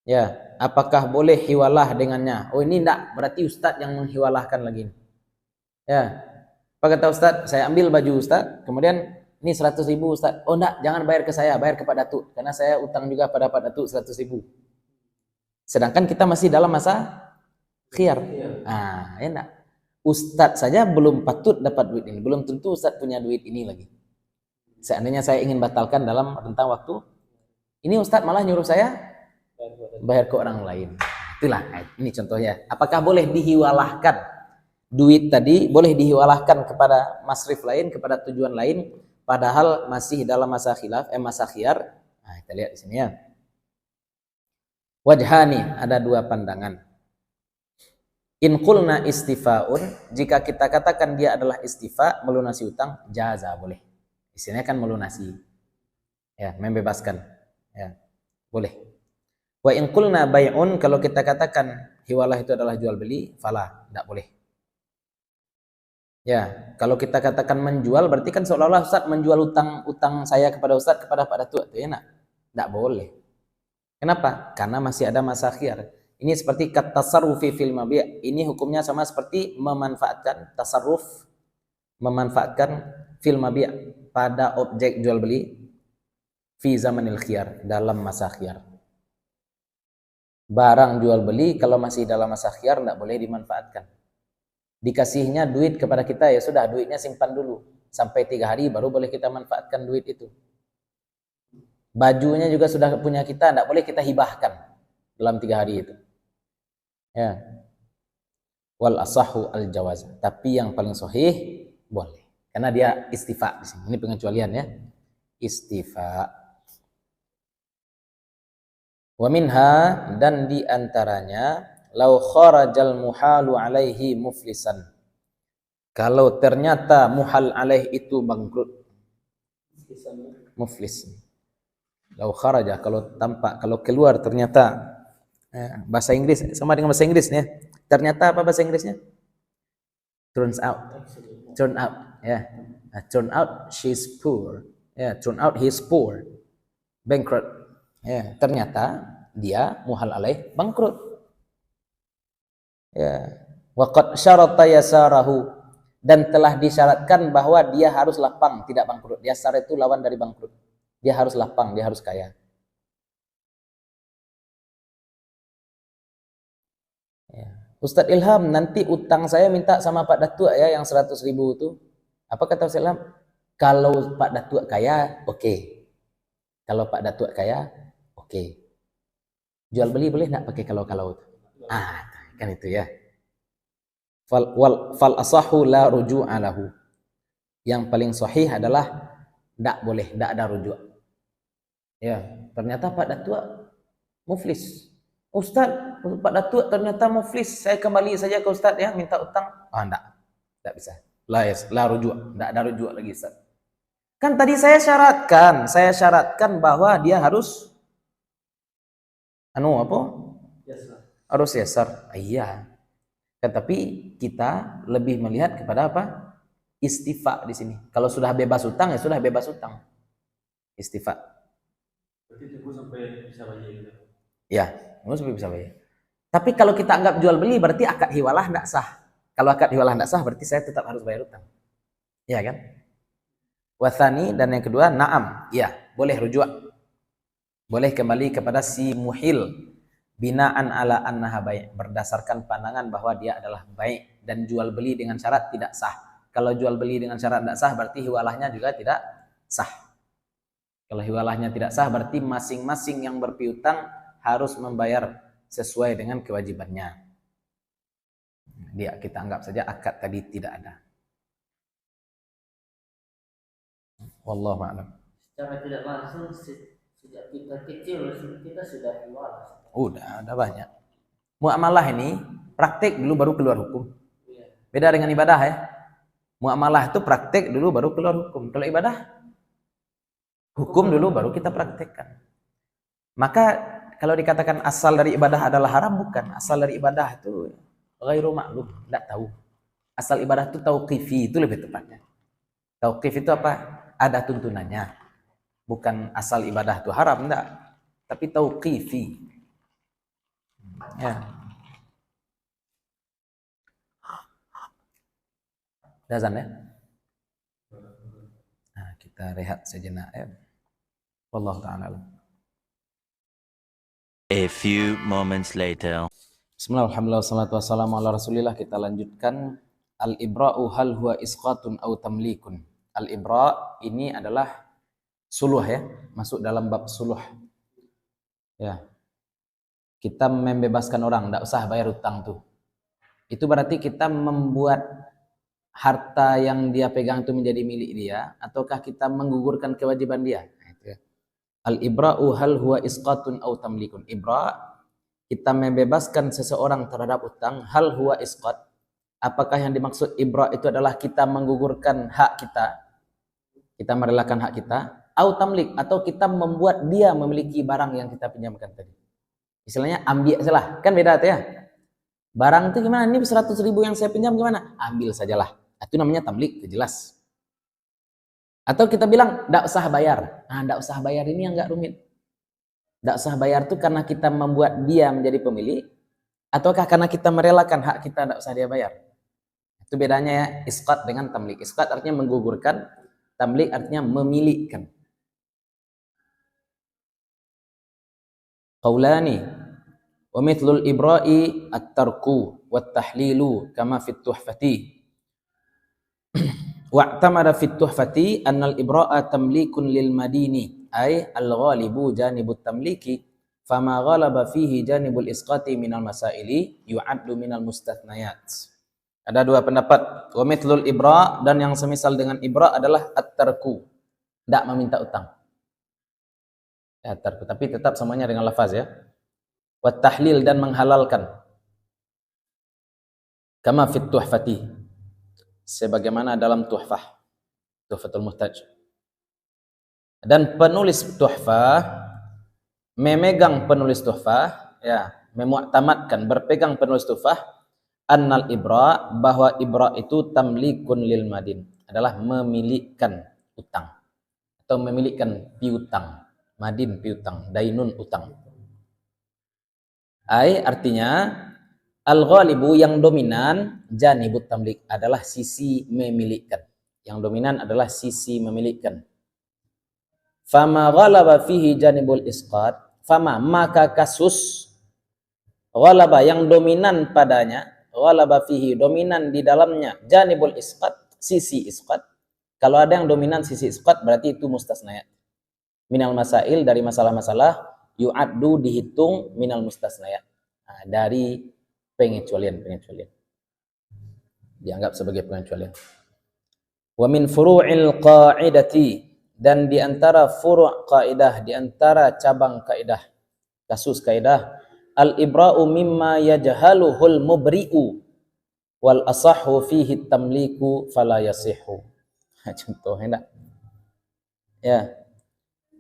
Ya, apakah boleh hiwalah dengannya? Oh, ini enggak, berarti Ustadz yang menghiwalahkan lagi. Ya, apa kata Ustadz? Saya ambil baju Ustadz, kemudian ini 100.000 Ustadz. Oh enggak, jangan bayar ke saya, bayar ke Pak Datuk, karena saya utang juga pada Pak Datuk 100.000. Sedangkan kita masih dalam masa khiyar. Nah, ya enggak. Ustadz saja belum patut dapat duit ini, belum tentu Ustadz punya duit ini lagi. Seandainya saya ingin batalkan dalam rentang waktu ini, Ustadz malah nyuruh saya bayar ke orang lain. Itulah, ini contohnya. Apakah boleh dihiwalahkan duit tadi, boleh dihiwalahkan kepada masrif lain, kepada tujuan lain, padahal masih dalam masa khilaf, masa khiyar. Nah, kita lihat di sini ya. Wajhani, ada dua pandangan. In qulna istifaun, jika kita katakan dia adalah istifa, melunasi utang, jaza, boleh. Isinya kan melunasi. Ya, membebaskan. Ya, boleh. Wa in qulna bai'un, kalau kita katakan hiwalah itu adalah jual beli, fala, tidak boleh. Ya, kalau kita katakan menjual, berarti kan seolah-olah Ustaz menjual utang saya kepada Ustaz, kepada Pak Datuk, itu enak. Tidak boleh. Kenapa? Karena masih ada masa khiyar. Ini seperti katasarrufi fil mabi'. Ini hukumnya sama seperti memanfaatkan tasarruf, memanfaatkan fil mabi' pada objek jual beli fi zamanil khiyar, dalam masa khiyar. Barang jual beli kalau masih dalam masa khiyar tidak boleh dimanfaatkan. Dikasihnya duit kepada kita, ya sudah, duitnya simpan dulu sampai 3 hari baru boleh kita manfaatkan duit itu. Bajunya juga sudah punya kita, tidak boleh kita hibahkan dalam 3 hari itu. Ya. Wal asahu al jawaz. Tapi yang paling sahih boleh. Karena dia istifa di sini. Ini pengecualian ya. Istifa. Wa minha, dan di antaranya, lau kharajal muhalu alaihi muflisan. Kalau ternyata muhal alaih itu bangkrut. Muflis. Lau kharaja, kalau tampak, kalau keluar ternyata, bahasa Inggris sama dengan bahasa Inggris ya. Ternyata apa bahasa Inggrisnya? Turns out. Turn out, ya. Turn out she's poor. Ya, turn out he's poor. Bankrupt. Ya, ternyata dia muhal alaih bangkrut. Ya, waqad syarata yasarahu, dan telah disyaratkan bahwa dia harus lapang, tidak bangkrut. Yasar itu lawan dari bangkrut. Dia harus lapang, dia harus kaya. Ya. Ustadz Ilham, nanti utang saya minta sama Pak Datuk ya, yang 100.000 itu. Apa kata Ustadz Ilham? Kalau Pak Datuk kaya, oke. Kalau Pak Datuk kaya, oke. Jual beli boleh nggak pakai kalau-kalau itu? Kan itu ya. Fal asahu la ruju'a lahu. Yang paling sahih adalah tidak boleh, tidak ada rujuk. Ya, ternyata Pak Datuk muflis. Ustaz, Pak Datuk ternyata muflis. Saya kembali saja ke Ustaz ya, minta utang. Tidak bisa. La rujuk, tidak ada rujuk lagi Ustaz. Kan tadi saya syaratkan bahwa dia harus harus yasar. Iya. Tetapi kita lebih melihat kepada apa? Istifa di sini. Kalau sudah bebas utang, ya sudah bebas utang. Istifa. Berarti tunggu sampai bisa bayar gitu. Ya, tunggu sampai bisa bayar. Tapi kalau kita anggap jual beli, berarti akad hiwalah tidak sah. Kalau akad hiwalah tidak sah, berarti saya tetap harus bayar utang. Iya kan? Wathani, dan yang kedua, na'am. Iya, boleh rujuk. Boleh kembali kepada si muhil. Binaan ala annaha baik, berdasarkan pandangan bahwa dia adalah baik, dan jual beli dengan syarat tidak sah. Kalau jual beli dengan syarat tidak sah, berarti hiwalahnya juga tidak sah. Kalau hiwalahnya tidak sah, berarti masing-masing yang berpiutang harus membayar sesuai dengan kewajibannya. Kita anggap saja akad tadi tidak ada. Wallahu a'lam. Secara tidak langsung sejak kita kecil kita sudah hiwalah. Udah ada banyak. Muamalah ini praktik dulu baru keluar hukum. Beda dengan ibadah ya. Muamalah itu praktik dulu baru keluar hukum. Kalau ibadah, hukum dulu baru kita praktekkan. Maka kalau dikatakan asal dari ibadah adalah haram, bukan. Asal dari ibadah itu ghairu ma'lum, tidak tahu. Asal ibadah itu tauqifi, itu lebih tepatnya. Tauqif itu apa? Ada tuntunannya. Bukan asal ibadah itu haram, enggak. Tapi tauqifi. Ya. Azan ya. Nah, kita rehat sejenak ya. Wallahu ta'ala alam. A few moments later. Bismillah, alhamdulillah, wassalatu wassalamu ala rasulillah. Kita lanjutkan Al-ibra'u hal huwa isqatun aw tamlikun. Al-ibra' ini adalah suluh ya, masuk dalam bab suluh. Ya. Kita membebaskan orang, enggak usah bayar utang tuh. Itu berarti kita membuat harta yang dia pegang itu menjadi milik dia, ataukah kita menggugurkan kewajiban dia? Nah, itu ya. Al-ibra'u hal huwa isqatun aw tamlikun. Ibra' kita membebaskan seseorang terhadap utang, hal huwa isqat. Apakah yang dimaksud ibra' itu adalah kita menggugurkan hak kita merelakan hak kita, au tamlik, atau kita membuat dia memiliki barang yang kita pinjamkan tadi. Istilahnya ambil saja, kan beda tuh ya. Barang itu gimana? Ini 100.000 yang saya pinjam gimana? Ambil sajalah. Itu namanya tamlik, itu jelas. Atau kita bilang enggak usah bayar. Nah, enggak usah bayar ini yang enggak rumit. Enggak usah bayar itu karena kita membuat dia menjadi pemilik, ataukah karena kita merelakan hak kita enggak usah dia bayar. Itu bedanya ya, isqat dengan tamlik. Isqat artinya menggugurkan, tamlik artinya memilikkan. Qaulani wa mithlul ibra'i at-tarku wat-tahlilu kama fit tuhfati. Wa'tamada fit tuhfati annal ibra'a tamlikun lil madini ay al-ghalibu janibut tamliki fama ghalaba fihi janibul isqati minal masaili yu'addu minal mustathnayat. Ada dua pendapat. Wa mithlul ibra' dan yang semisal dengan ibra' adalah at-tarku, tidak meminta utang. Ya, tarku, tapi tetap semuanya dengan lafaz ya. Wa tahlil dan menghalalkan. Kama fit tuhfati. Sebagaimana dalam tuhfah. Tuhfatul Muhtaj. Dan penulis tuhfah memegang penulis tuhfah, ya, memu'tamadkan, berpegang penulis tuhfah annal ibra, bahwa ibra itu tamlikun lil madin, adalah memilikkan utang atau memilikkan piutang. Madin piutang, dainun utang. Artinya al-ghalibu yang dominan, janibut tamlik adalah sisi memilikkan. Yang dominan adalah sisi memilikkan. Fama ghalaba fihi janibul isqat, fama maka kasus ghalaba yang dominan padanya, ghalaba fihi dominan di dalamnya, janibul isqat sisi isqat. Kalau ada yang dominan sisi isqat berarti itu mustasnayat. Minal masail dari masalah-masalah, yu'addu dihitung minal mustasnayat. Nah, dari pengecualian. Dianggap sebagai pengecualian. Wa min furu'il qa'idati, dan di antara furu' kaidah, di antara cabang kaidah, kasus kaidah, al-ibra'u mimma yajhaluhul mubri'u wal asahhu fihi tamliku fala yasihu. Contoh hendak. Ya.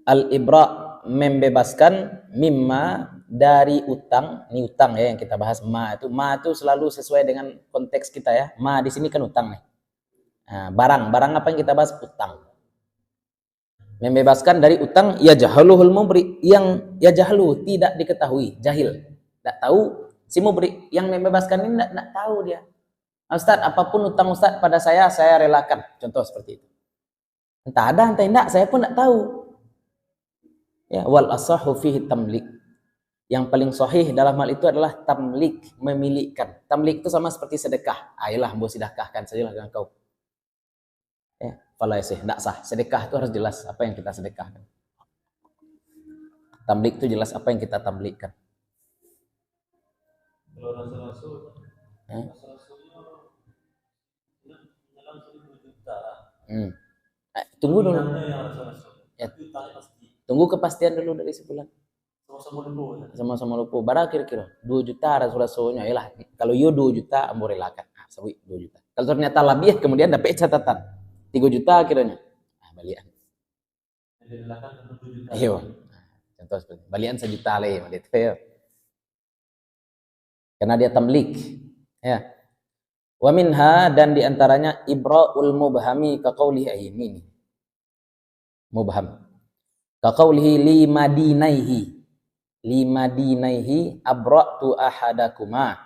Al-ibra' membebaskan mimma dari utang. Ini utang ya yang kita bahas. Ma itu selalu sesuai dengan konteks kita ya. Ma di sini kan utang nih. Nah, barang apa yang kita bahas? Utang. Membebaskan dari utang yajhaluhul mubri, yang yajhalu tidak diketahui, jahil. Tidak tahu si mubri yang membebaskan ini tidak tahu dia. Ustaz, apapun utang Ustaz pada saya relakan. Contoh seperti itu. Entah ada, entah tidak, saya pun tidak tahu. Ya, wal asahhu fihi tamlik. Yang paling sahih dalam hal itu adalah tamlik, memilikkan. Tamlik itu sama seperti sedekah. Ayolah, mbok sedekahkan sajalah dengan kau. Ya, fala yasih, tidak sah. Sedekah itu harus jelas apa yang kita sedekahkan. Tamlik itu jelas apa yang kita tamlikkan. Kalau rasul-rasul, rasul-rasulnya menyelam 1.000 juta. Tunggu dulu. Yang rasul-rasul. Ya. Pasti. Tunggu kepastian dulu dari sebulan. Sama-sama lupa. Bara kira-kira 2 juta rasul-rasulnya. Yalah, kalau yo 2 juta ambo relakan. Sawi 2 juta. Kalau ternyata lebih kemudian dapat catatan 3 juta kiranya. Balian. Relakan 2 juta. Ayo. Contoh seperti balian 1 juta le, gitu ya. Karena dia tamlik. Ya. Wa minha, dan diantaranya ibra'ul mubhami ka qaulihi ini. Mubham. Ka qaulihi limadinaihi abra'tu ahadakuma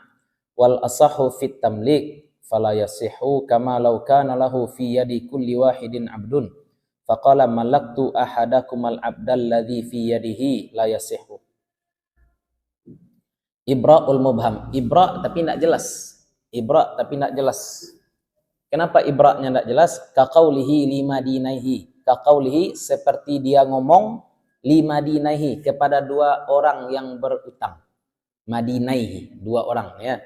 wal asahhu fit tamlik fala yasihu kama law kana lahu fi yadi kulli wahidin abdun faqala malaktu ahadakumal abdal ladzi fi yadihi la yasihu. Ibra'ul mubham, ibra' tapi tidak jelas. Ibra' tapi tidak jelas. Kenapa ibraknya tidak jelas? Kaqaulihi lima dinaihi. Kaqaulihi seperti dia ngomong lima dinaihi kepada dua orang yang berutang. Madinaihi, dua orang ya.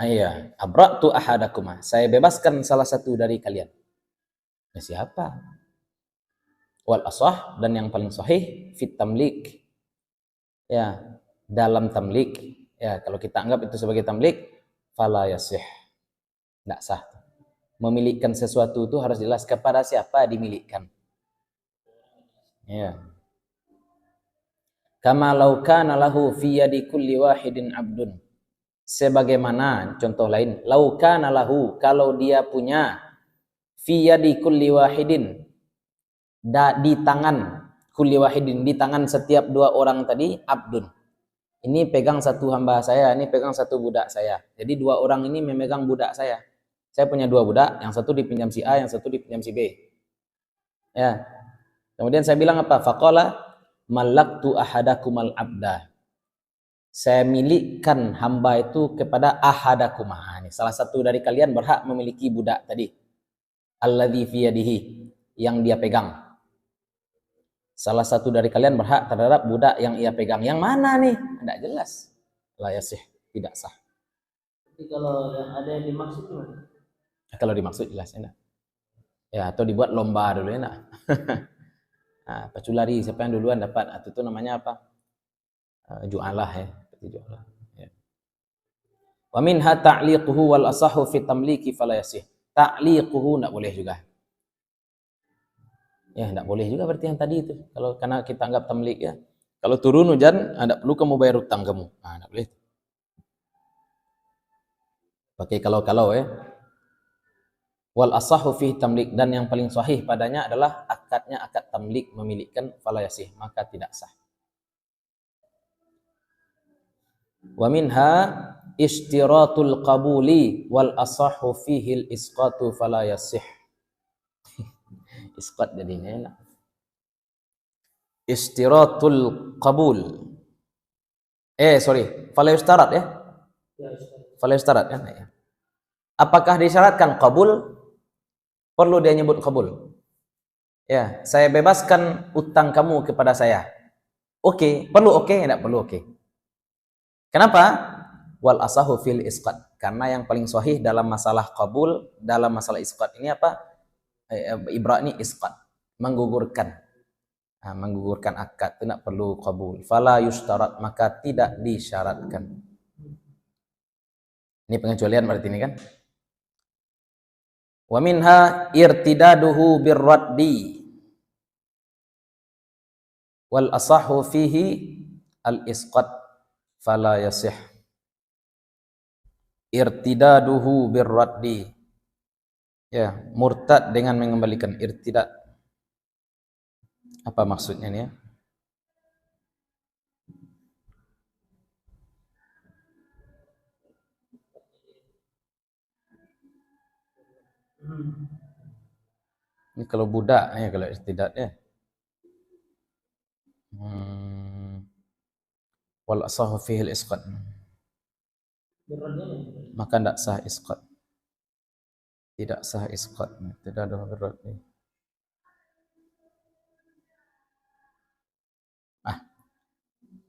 Iya, abra'tu ahadakuma. Saya bebaskan salah satu dari kalian. Ya, siapa? Wal asah, dan yang paling sahih fit tamlik. Ya, dalam tamlik. Ya, kalau kita anggap itu sebagai tamlik, fala yasih. Tidak sah. Memilikan sesuatu itu harus jelas kepada siapa dimilikan. Ya. Kama law kana lahu fi yadi kulli wahidin abdun. Sebagaimana contoh lain, law kana lahu, kalau dia punya fi yadi kulli wahidin, di tangan kulli wahidin, di tangan setiap dua orang tadi, abdun. Ini pegang satu hamba saya, ini pegang satu budak saya. Jadi dua orang ini memegang budak saya. Saya punya dua budak, yang satu dipinjam si A, yang satu dipinjam si B. Ya. Kemudian saya bilang apa? Faqala malaktu ahadakumal abda. Saya milikkan hamba itu kepada ahadakum. Ini salah satu dari kalian berhak memiliki budak tadi. Alladzi fi yadihi, yang dia pegang. Salah satu dari kalian berhak terhadap budak yang ia pegang. Yang mana nih? Tidak jelas. La yasih, tidak sah. Jadi kalau yang ada yang dimaksud gimana? Kalau dimaksud jelas enak. Ya, atau dibuat lomba dulu enak. Nah, paculari siapa yang duluan dapat? Itu namanya apa? Ju'alah ya. Ju'alah. Ya. Wa minha ta'liquhu wal asahu fi tamliki fala yasih. Ta'liquhu enggak boleh juga. Ya, enggak boleh juga berarti yang tadi itu. Kalau karena kita anggap tamlik ya. Kalau turun hujan, enggak perlu kamu bayar utang kamu. Nah, enggak boleh. Pakai kalau-kalau ya. Wal asahu fi tamlik, dan yang paling sahih padanya adalah akadnya akad tamlik, memilikkan, fala yasih, maka tidak sah. Wa minha istiratul qabuli wal asahu fihi al isqatu fala yasih. Isqat jadinya enak. Istiratul qabul. Fala yustarat ya? Fala yustarat kan ya. Apakah disyaratkan qabul? Perlu dia nyebut qabul. Ya, saya bebaskan utang kamu kepada saya. Oke, perlu oke, enggak perlu oke. Kenapa? Wal asahu fil isqat. Karena yang paling sahih dalam masalah qabul, dalam masalah isqat ini apa? Ibra ini isqat, menggugurkan. Nah, menggugurkan akad, tidak perlu qabul. Fala yustarat, maka tidak disyaratkan. Ini pengecualian berarti ini kan? Wa minha irtidaduhu birraddi wal asahu fihi al isqat fala yasih. Irtidaduhu birraddi, ya, murtad dengan mengembalikan. Irtidad, apa maksudnya ini ya? Ini kalau budak ya, kalau irtidad ya. Wal asahu fihi al isqat, maka tidak sah isqat. Tidak sah isqat. Tidak ada berat nih.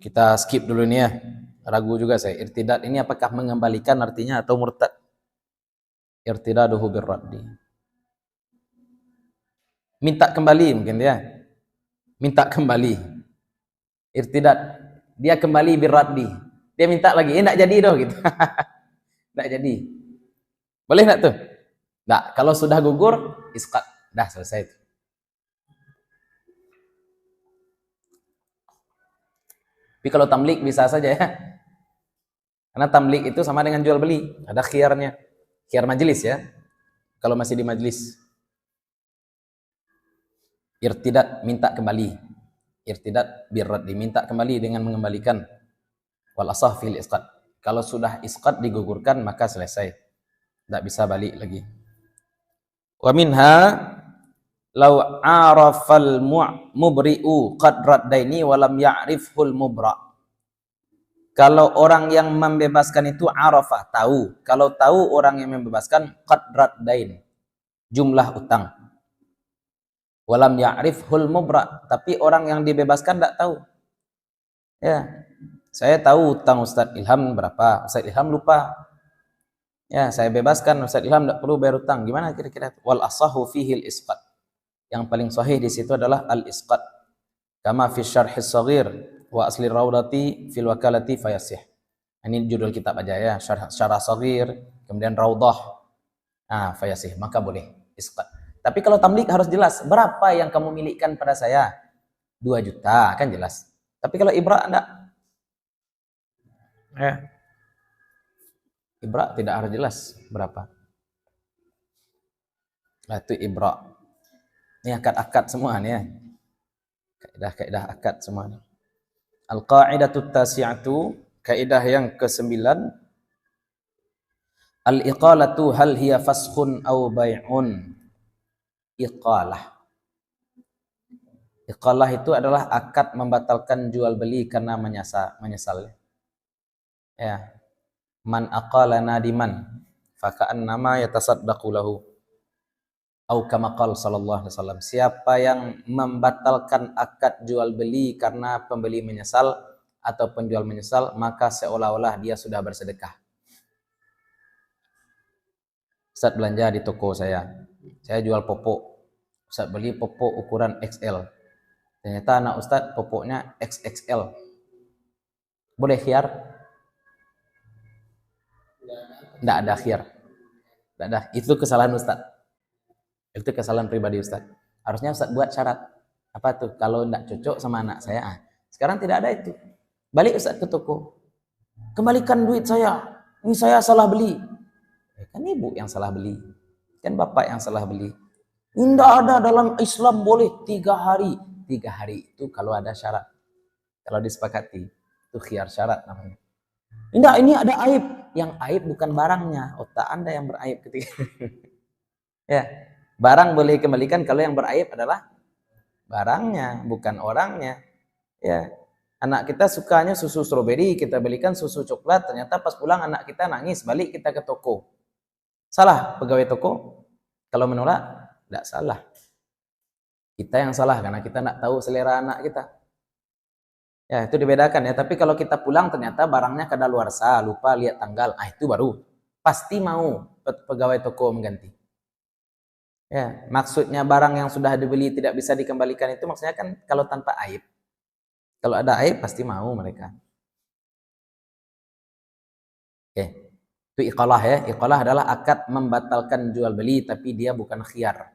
Kita skip dulu nih ya. Ragu juga saya. Irtidad ini apakah mengembalikan artinya atau murtad? Irtidaduhu birraddi. Minta kembali mungkin dia. Minta kembali. Irtidad. Dia kembali birraddi. Dia minta lagi. Enggak jadi doh gitu. Enggak jadi. Boleh enggak tuh? Enggak. Kalau sudah gugur, isqat. Dah selesai itu. Tapi kalau tamlik bisa saja ya. Karena tamlik itu sama dengan jual beli. Ada khiyarnya. Khiyar majelis ya. Kalau masih di majelis. Irtidad, minta kembali. Irtidad birrad, diminta kembali dengan mengembalikan. Wal asah fil isqat. Kalau sudah isqat digugurkan maka selesai. Tidak bisa balik lagi. Wa minha Lau arafal mubri'u qadrat daini walam ya'rifhul mubra. Kalau orang yang membebaskan itu arafah, tahu. Kalau tahu orang yang membebaskan qadrat dain, jumlah utang. Walam ya'rifhul mubra, tapi orang yang dibebaskan tidak tahu. Ya, saya tahu utang Ustadz Ilham berapa, Ustadz Ilham lupa. Ya, saya bebaskan, Ustadz Ilham tidak perlu bayar utang. Gimana kira-kira? Wal asahu fihil isqat. Yang paling sahih di situ adalah al-isqat. Kama fi syarhis saghir wa asli raudati fil wakalati fayasih. Ini judul kitab aja ya, syarah saghir, kemudian raudah. Nah, fayasih, maka boleh isqat. Tapi kalau tamlik harus jelas, berapa yang kamu milikkan pada saya? 2 juta, kan jelas. Tapi kalau ibra enggak. Ya. Ibra tidak harus jelas berapa. Nah, itu ibra. Ini akad-akad semua nih ya. Kaidah-kaidah akad semua. Al-qa'idatut tasi'atu, kaidah yang ke-9. Al-iqalatu hal hiya faskhun aw bai'un. Iqalah. Iqalah itu adalah akad membatalkan jual beli karena menyesal. Ya. Man aqala nadiman faka'annama yatasaddaqu lahu. Au kama qala sallallahu alaihi wasallam, siapa yang membatalkan akad jual beli karena pembeli menyesal atau penjual menyesal, maka seolah-olah dia sudah bersedekah. Ustaz belanja di toko saya jual popok. Ustaz beli popok ukuran XL. Ternyata anak Ustaz popoknya XXL. Boleh khiyar? Tidak ada khiyar. Tidak ada. Itu kesalahan Ustaz. Itu kesalahan pribadi Ustaz. Harusnya Ustaz buat syarat. Apa tuh? Kalau tidak cocok sama anak saya. Sekarang tidak ada itu. Balik Ustaz ke toko. Kembalikan duit saya. Ini saya salah beli. Kan ibu yang salah beli. Kan bapak yang salah beli. Tidak ada dalam Islam boleh 3 hari. 3 hari itu kalau ada syarat. Kalau disepakati. Itu khiyar syarat namanya. Tidak, ini ada aib. Yang aib bukan barangnya. Otak Anda yang beraib ketika. Ya. Barang boleh kembalikan kalau yang beraib adalah barangnya, bukan orangnya. Ya. Anak kita sukanya susu stroberi, kita belikan susu coklat, ternyata pas pulang anak kita nangis, balik kita ke toko. Salah pegawai toko? Kalau menolak, tidak salah. Kita yang salah karena kita tidak tahu selera anak kita. Ya, itu dibedakan ya. Tapi kalau kita pulang ternyata barangnya kadaluarsa, lupa lihat tanggal, itu baru pasti mau pegawai toko mengganti. Ya, maksudnya barang yang sudah dibeli tidak bisa dikembalikan itu maksudnya kan kalau tanpa aib. Kalau ada aib pasti mau mereka. Oke. Itu iqalah ya. Iqalah adalah akad membatalkan jual beli tapi dia bukan khiyar.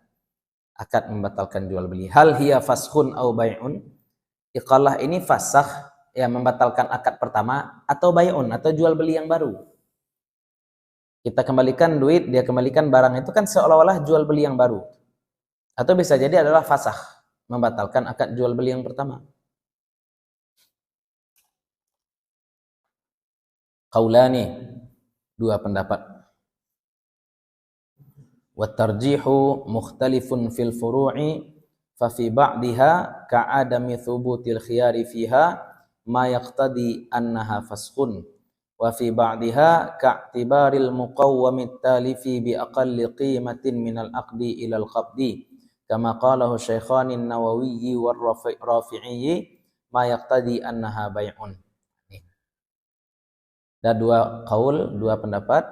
Akad membatalkan jual beli. Hal hiya faskhun au bai'un. Iqalah ini fasakh, ya membatalkan akad pertama, atau bai'un atau jual beli yang baru. Kita kembalikan duit, dia kembalikan barang, itu kan seolah-olah jual beli yang baru. Atau bisa jadi adalah fasakh, membatalkan akad jual beli yang pertama. Qaulani, 2 pendapat. Wa tarjihu mukhtalifun fil furu'i fa fi ba'diha ka'adami thubutil khiyari fiha ma yaqtadi annaha faskhun. Wa fi ba'diha ka'tibaril muqawwamit talifi bi aqalli qimatin minal aqdi ilal qabdi kama qalahu Syaikhanin Nawawi war Rafi'i ma yaqtadi annaha bai'un. Ada 2 qaul, 2 pendapat.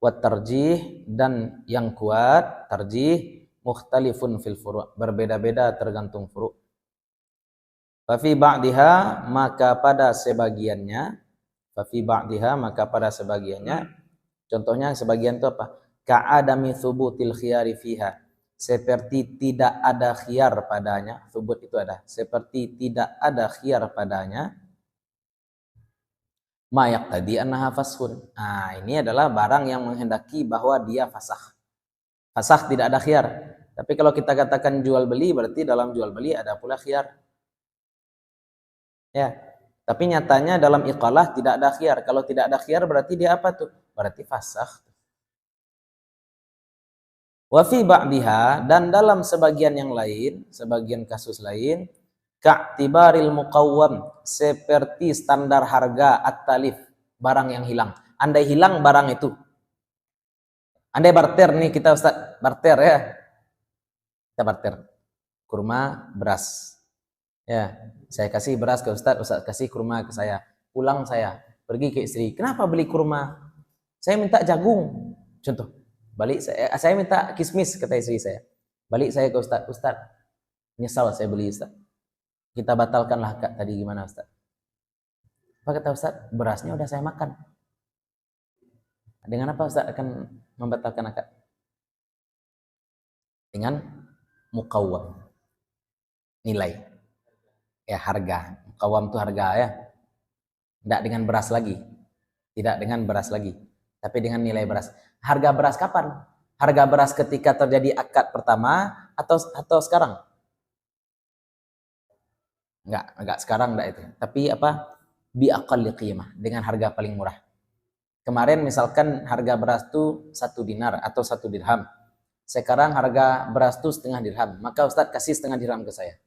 Wa tarjih, dan yang kuat tarjih mukhtalifun fil furu', berbeda-beda tergantung furu'. Fa fi ba'diha, maka pada sebagiannya. Fafi ba'diha, maka pada sebagiannya. Contohnya sebagian itu apa? Ka'adami thubutil khiyari fiha, seperti tidak ada khiyar padanya. Thubut itu ada, seperti tidak ada khiyar padanya. Ma yaqtadi annaha fashun. Nah, ini adalah barang yang menghendaki bahwa dia fasakh. Fasakh tidak ada khiyar. Tapi kalau kita katakan jual beli, berarti dalam jual beli ada pula khiyar. Ya. Tapi nyatanya dalam iqalah tidak ada khiyar. Kalau tidak ada khiyar berarti dia apa tuh? Berarti fasakh. Wa fi ba'diha, dan dalam sebagian yang lain, sebagian kasus lain, ka'tibaril muqawwam, seperti standar harga at-talif, barang yang hilang. Andai hilang barang itu. Andai barter nih kita Ustaz, barter ya. Kita barter. Kurma, beras. Ya, saya kasih beras ke Ustaz, Ustaz kasih kurma ke saya. Pulang saya, pergi ke istri. Kenapa beli kurma? Saya minta jagung. Contoh. Balik saya minta kismis, kata istri saya. Balik saya ke Ustaz, Ustaz, nyesal saya beli Ustaz. Kita batalkanlah akad tadi, gimana Ustaz? Apa kata Ustaz? Berasnya udah saya makan. Dengan apa Ustaz akan membatalkan akad? Dengan muqawwam. Nilai. Ya, harga. Muqawwam itu harga ya. Tidak dengan beras lagi. Tidak dengan beras lagi. Tapi dengan nilai beras. Harga beras kapan? Harga beras ketika terjadi akad pertama atau sekarang? Enggak sekarang enggak itu. Tapi apa? Bi aqalli qimah, dengan harga paling murah. Kemarin misalkan harga beras itu 1 dinar atau 1 dirham. Sekarang harga beras itu setengah dirham. Maka Ustadz kasih setengah dirham ke saya.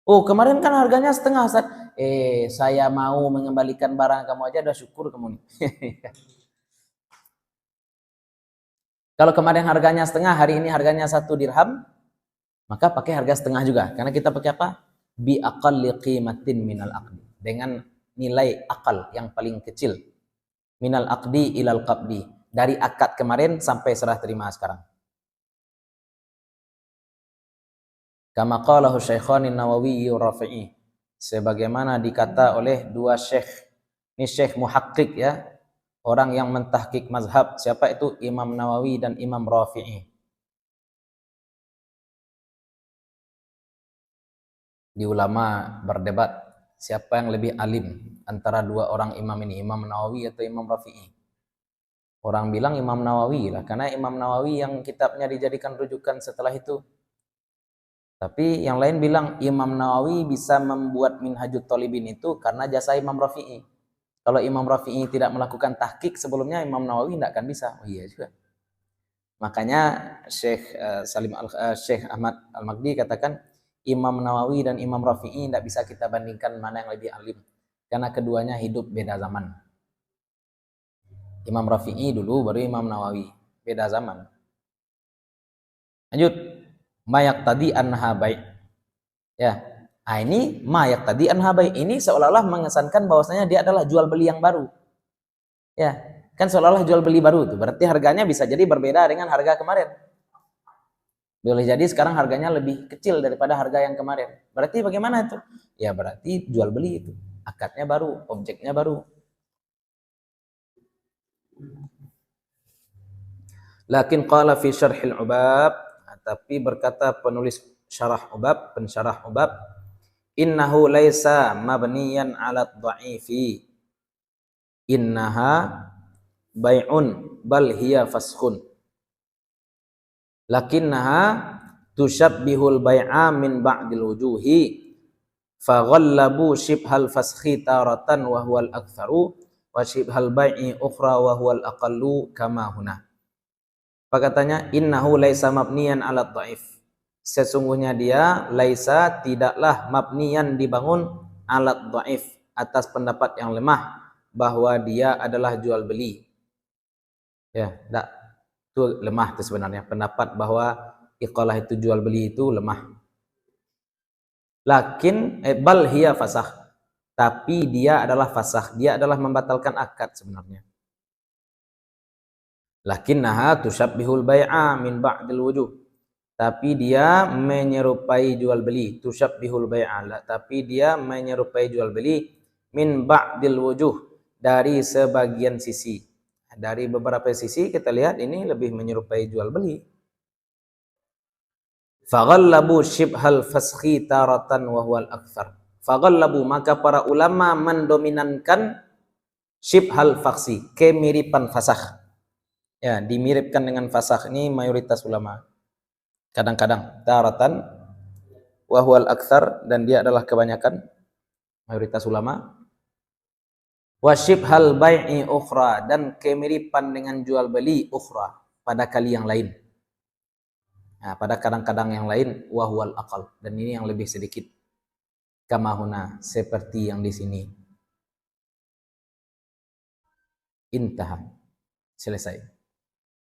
Oh, kemarin kan harganya setengah Ustadz. Saya mau mengembalikan barang kamu aja, udah syukur kamu nih. Kalau kemarin harganya setengah, hari ini harganya 1 dirham, maka pakai harga setengah juga. Karena kita pakai apa? Bi aqalli qimatin minal aqdi. Dengan nilai akal yang paling kecil. Minal aqdi ilal qabdi. Dari akad kemarin sampai serah terima sekarang. Kama qalahu Syaikhan Nawawi Rafi'i. Sebagaimana dikata oleh dua syekh. Ini syekh muhaqqiq ya. Orang yang mentahqiq mazhab. Siapa itu? Imam Nawawi dan Imam Rafi'i. Di ulama berdebat siapa yang lebih alim antara dua orang imam ini, Imam Nawawi atau Imam Rafi'i. Orang bilang Imam Nawawi lah, karena Imam Nawawi yang kitabnya dijadikan rujukan setelah itu. Tapi yang lain bilang Imam Nawawi bisa membuat Minhajut Thalibin itu karena jasa Imam Rafi'i. Kalau Imam Rafi'i tidak melakukan tahqiq sebelumnya, Imam Nawawi tidak akan bisa. Oh iya juga. Makanya Syekh Syekh Ahmad Al-Maghdi katakan Imam Nawawi dan Imam Rafi'i tidak bisa kita bandingkan mana yang lebih alim. Karena keduanya hidup beda zaman. Imam Rafi'i dulu, baru Imam Nawawi. Beda zaman. Lanjut. Mayak tadi anha baik. Ya. Nah ini mayak tadi anha baik. Ini seolah-olah mengesankan bahwasanya dia adalah jual beli yang baru. Ya. Kan seolah-olah jual beli baru itu. Berarti harganya bisa jadi berbeda dengan harga kemarin. Boleh jadi sekarang harganya lebih kecil daripada harga yang kemarin. Berarti bagaimana itu? Ya berarti jual beli itu. Akadnya baru, objeknya baru. Lakin qala fi syarhil ubab, tapi berkata penulis syarah ubab, pensyarah ubab, innahu laisa mabniyan 'ala dha'ifi. Innaha bai'un bal hiya faskhun. Lakinnaha tushabbihul bai'a min ba'dil wujuhi faghallabu shibhal faskhi taratan wa huwal aktsaru wa shibhal bai'i ukhra wa huwal aqallu kama huna. Apa katanya? Innahu laisa mabniyan 'ala dhaif. Sesungguhnya dia laisa tidaklah mabniyan dibangun 'ala dhaif, atas pendapat yang lemah bahwa dia adalah jual beli. Ya, enggak. Itu lemah itu sebenarnya, pendapat bahwa iqalah itu jual beli itu lemah. Lakin bal hiya fasakh, tapi dia adalah fasakh, dia adalah membatalkan akad sebenarnya. Lakinnaha tushabbihul bai'a min ba'dil wujuh, tapi dia menyerupai jual beli. Tushabbihul bai'a, tapi dia menyerupai jual beli min ba'dil wujuh, dari sebagian sisi. Dari beberapa sisi kita lihat ini lebih menyerupai jual beli. Faghallabu shibhal faskhi taratan wa huwal aktsar. Faghallabu, maka para ulama mendominankan shibhal faksi, kemiripan fasakh. Ya, dimiripkan dengan fasakh ini mayoritas ulama. Kadang-kadang taratan wa huwal aktsar, dan dia adalah kebanyakan mayoritas ulama. Wa shibhal bai'i ukhra, dan kemiripan dengan jual beli ukhra, pada kali yang lain. Nah, pada kadang-kadang yang lain wahwal aqal, dan ini yang lebih sedikit. Kama huna, seperti yang di sini. Intaha. Selesai.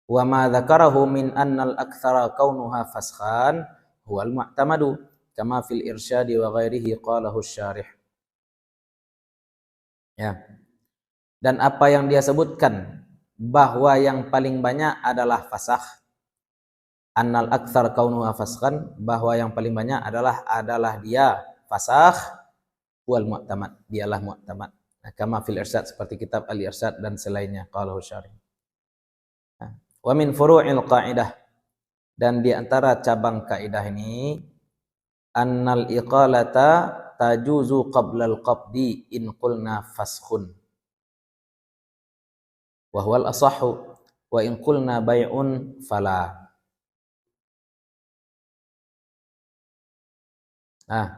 Wa ma dzakarahu min annal aktsara kaunuha faskhan huwal mu'tamadu kama fil irsyadi wa ghairihi qalahu syarih. Ya. Dan apa yang dia sebutkan bahwa yang paling banyak adalah fasakh, annal aktsar kaunuha faskhan, bahwa yang paling banyak adalah dia fasakh, wal mu'tamad, dialah mu'tamad. Nah, kama fil irsyad, seperti kitab al-irsyad dan selainnya, qalahu syarih. Nah, wa min furu'il qa'idah, dan di antara cabang kaidah ini, annal iqalata tajuzu qablal qabdi in qulna faskhun wa huwal asahhu wa in qulna bai'un fala. Nah,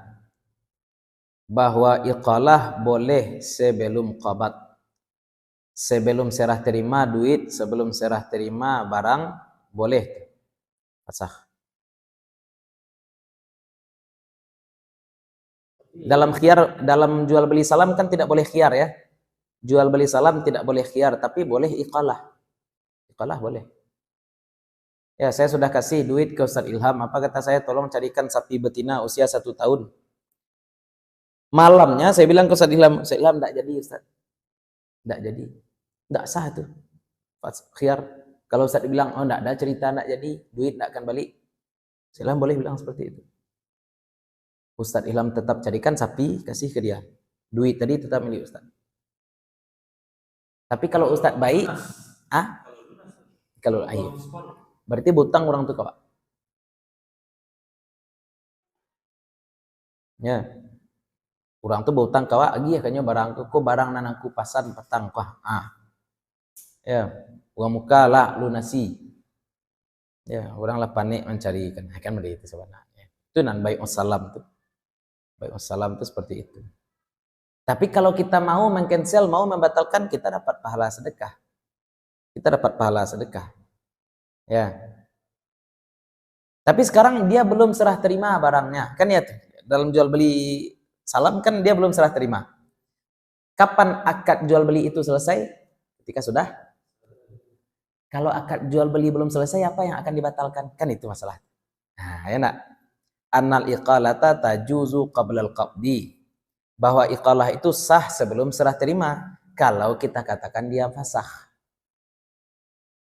bahwa iqalah boleh sebelum qabad, sebelum serah terima duit, sebelum serah terima barang, boleh fasakh. Dalam khiyar, dalam jual beli salam kan tidak boleh khiyar ya. Jual beli salam tidak boleh khiyar, tapi boleh iqalah. Iqalah boleh. Ya, saya sudah kasih duit ke Ustaz Ilham, apa kata saya, tolong carikan sapi betina usia 1 tahun. Malamnya saya bilang ke Ustaz Ilham enggak jadi Ustaz. Enggak jadi. Enggak sah itu. Khiyar. Kalau Ustaz bilang, oh enggak ada cerita enggak jadi, duit enggak akan balik. Ustaz Ilham boleh bilang seperti itu. Ustaz Ilham tetap carikan sapi, kasih ke dia. Duit tadi tetap milik Ustaz. Tapi kalau Ustaz baik, kalau air, berarti butang orang tua Pak. Ya. Orang tu butang kawa lagi ya kayaknya barang ko barang nanangku pasan petang kah. Ya, uang muka lah lunasi. Ya, orang lah panik mencari kan begitu sebenarnya. Itu nan baik wassalam tuh. Baik wassalam itu seperti itu. Tapi kalau kita mau mengcancel, mau membatalkan, kita dapat pahala sedekah. Kita dapat pahala sedekah. Ya. Tapi sekarang dia belum serah terima barangnya. Kan ya dalam jual beli salam kan dia belum serah terima. Kapan akad jual beli itu selesai? Ketika sudah. Kalau akad jual beli belum selesai, apa yang akan dibatalkan? Kan itu masalah. Nah, ya nak. Annal iqalata tajuzu qablal qabdi. Bahwa iqalah itu sah sebelum serah terima. Kalau kita katakan dia fasakh.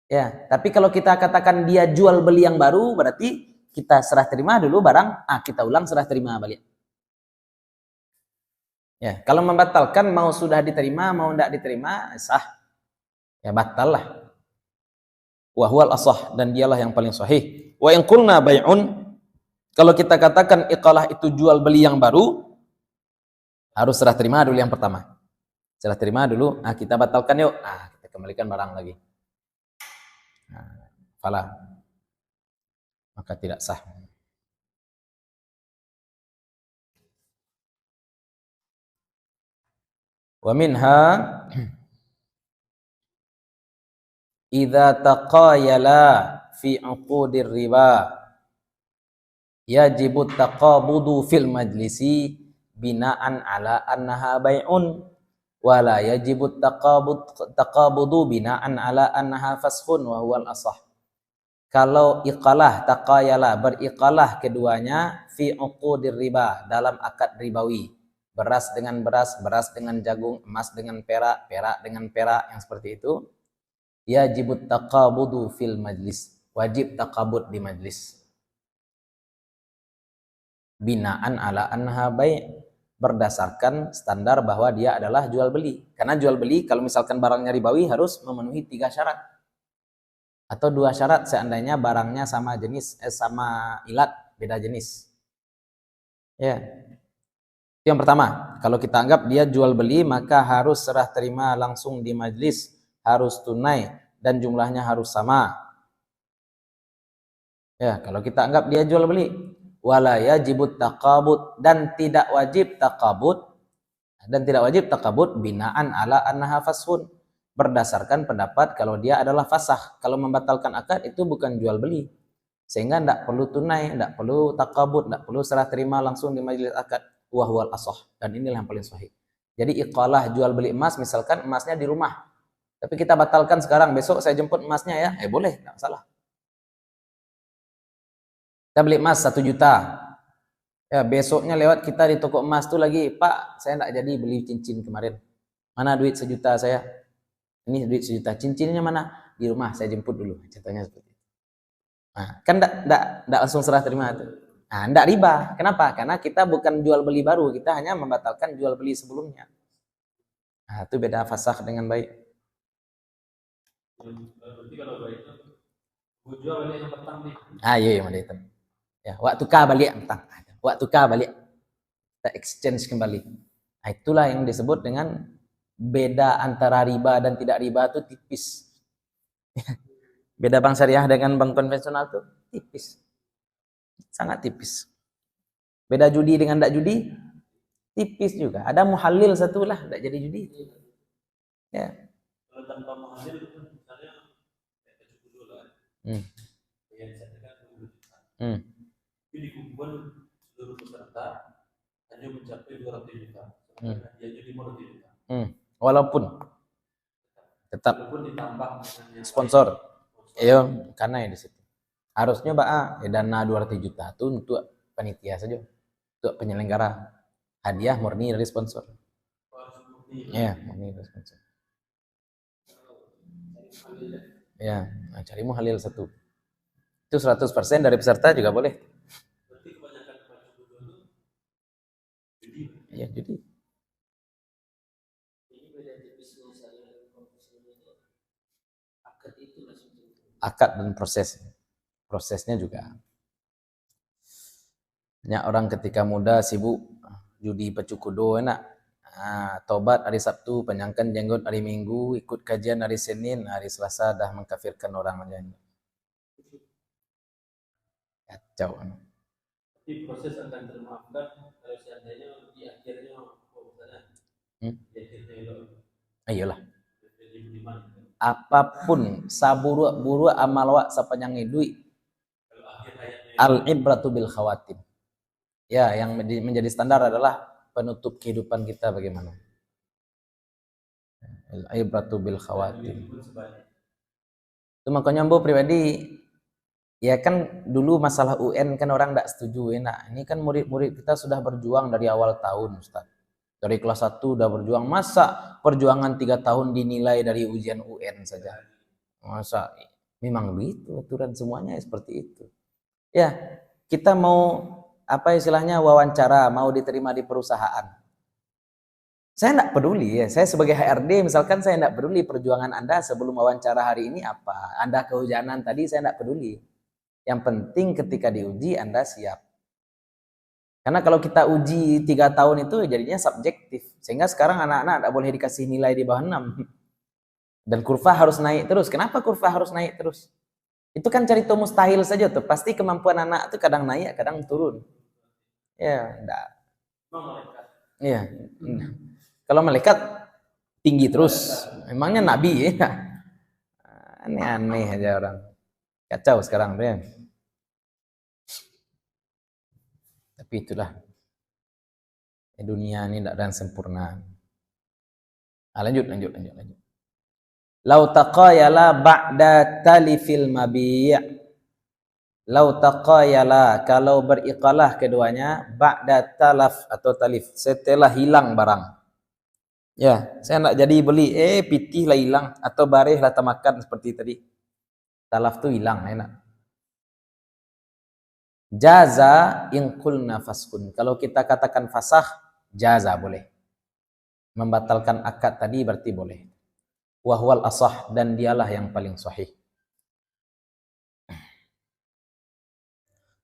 Ya, tapi kalau kita katakan dia jual beli yang baru, berarti kita serah terima dulu barang, kita ulang serah terima balik. Ya, kalau membatalkan mau sudah diterima, mau tidak diterima, sah. Ya batal lah. Wa huwal asah, dan dialah yang paling sahih. Wa in qulna bai'un, kalau kita katakan iqalah itu jual beli yang baru, harus serah terima dulu yang pertama. Serah terima dulu, kita batalkan yuk. Kita kembalikan barang lagi. Fala. Maka tidak sah. Wa minha idza taqayala fi uqudir riba yajibu taqabudu fil majlisi binaan ala annaha bai'un wa la yajibu taqabudu binaan ala annaha faskhun wa huwal asah. Kalau iqalah, taqayala, beriqalah keduanya fi uqudir riba, dalam akad ribawi. Beras dengan beras, beras dengan jagung, emas dengan perak, perak dengan perak, yang seperti itu. Yajibut taqabudu fil majlis, wajib taqabud di majlis. Binaan ala annaha bai', berdasarkan standar bahwa dia adalah jual beli. Karena jual beli kalau misalkan barangnya ribawi harus memenuhi 3 syarat. Atau 2 syarat seandainya barangnya sama jenis, sama ilat, beda jenis. Ya. Yang pertama, kalau kita anggap dia jual beli, maka harus serah terima langsung di majlis, harus tunai, dan jumlahnya harus sama. Ya, kalau kita anggap dia jual beli, wala yajibut taqabud, dan tidak wajib taqabud binaan ala annaha fashun, berdasarkan pendapat kalau dia adalah fasakh. Kalau membatalkan akad itu bukan jual beli, Sehingga tidak perlu tunai, tidak perlu takabut, tidak perlu serah terima langsung di majelis akad. Wahwal asah, dan inilah yang paling sahih. Jadi iqalah jual beli emas, misalkan emasnya di rumah, tapi kita batalkan sekarang, besok saya jemput emasnya ya, boleh, tidak salah. Kita beli emas 1 juta, ya besoknya lewat kita di toko emas tuh lagi, Pak saya tidak jadi beli cincin kemarin, mana duit 1 juta saya, ini duit 1 juta, cincinnya mana, di rumah saya jemput dulu, ceritanya seperti itu. Nah, kan tidak langsung serah terima itu. Nah, tidak riba. Kenapa? Karena kita bukan jual beli baru, kita hanya membatalkan jual beli sebelumnya. Nah, itu beda fasakh dengan baik. Berarti kalau baik itu gue jual beli yang petang nih. Iya itu. Ya, waktu kah balik petang. Waktu kah balik. Kita exchange kembali. Nah, itulah yang disebut dengan beda antara riba dan tidak riba itu tipis. Beda bank syariah dengan bank konvensional itu tipis. Sangat tipis. Beda judi dengan tidak judi, tipis juga. Ada muhalil satu lah, tidak jadi judi. Ya. Kalau tanpa muhalil, misalnya kayak cukup dulu lah. Yang saya tekan 20 juta. Tapi di kumpulan seluruh peserta hanya mencapai 200 juta. Hadiahnya 500 juta. Walaupun tetap ditambah sponsor. Iya, karena ya di situ. Harusnya dana 200 juta itu untuk panitia saja, untuk penyelenggara. Hadiah murni dari sponsor. Iya, murni dari sponsor. Ya, cari muhalil 1. Itu 100% dari peserta juga boleh. Berarti kebanyakan judi. Iya, judi. Ini beda tipisnya saya itu akad itu langsung. Akad dan prosesnya juga. Banyak orang ketika muda sibuk judi pecukudo enak. Tobat hari Sabtu, penyangkan jenggot hari Minggu, ikut kajian hari Senin, hari Selasa dah mengkafirkan orang aja. Kacau. Tapi proses akan termaafkan kalau seandainya di akhirnya di akhirnya itu. Ayolah. Apapun saburuk amal wa sapanjang hidup, al-ibratu bil khawatim. Ya, yang menjadi standar adalah penutup kehidupan kita bagaimana. Al-ibratu bil khawatim. Itu makanya Bu pribadi, ya kan dulu masalah UN kan orang tidak setuju. Ini kan murid-murid kita sudah berjuang dari awal tahun, Ustaz. Dari kelas 1 udah berjuang. Masa perjuangan 3 tahun dinilai dari ujian UN saja? Masa memang begitu aturan semuanya seperti itu. Ya, kita mau istilahnya wawancara, mau diterima di perusahaan. Saya tidak peduli ya. Saya sebagai HRD misalkan saya tidak peduli perjuangan Anda sebelum wawancara hari ini apa. Anda kehujanan tadi saya tidak peduli. Yang penting ketika diuji Anda siap. Karena kalau kita uji 3 tahun itu jadinya subjektif. Sehingga sekarang anak-anak tidak boleh dikasih nilai di bawah 6. Dan kurva harus naik terus. Kenapa kurva harus naik terus? Itu kan cerita mustahil saja tuh. Pasti kemampuan anak itu kadang naik, kadang turun. Ya, enggak. Iya. Kalau malaikat tinggi terus. Memangnya nabi ya. Aneh-aneh aja orang. Kacau sekarang tuh ya. Tapi itulah dunia ini tidak ada yang sempurna. Lanjut. Lau taqayala ba'da talifil mabi'. Lau taqayala, kalau beriqalah keduanya ba'da talaf atau talif, setelah hilang barang. Ya, saya nak jadi beli, pitih lah hilang atau bareh lah tamakan seperti tadi. Talaf tu hilang, enak. Jaza in qulna faskun. Kalau kita katakan fasakh, jaza boleh. Membatalkan akad tadi berarti boleh. Wahwal asah, dan dialah yang paling sahih.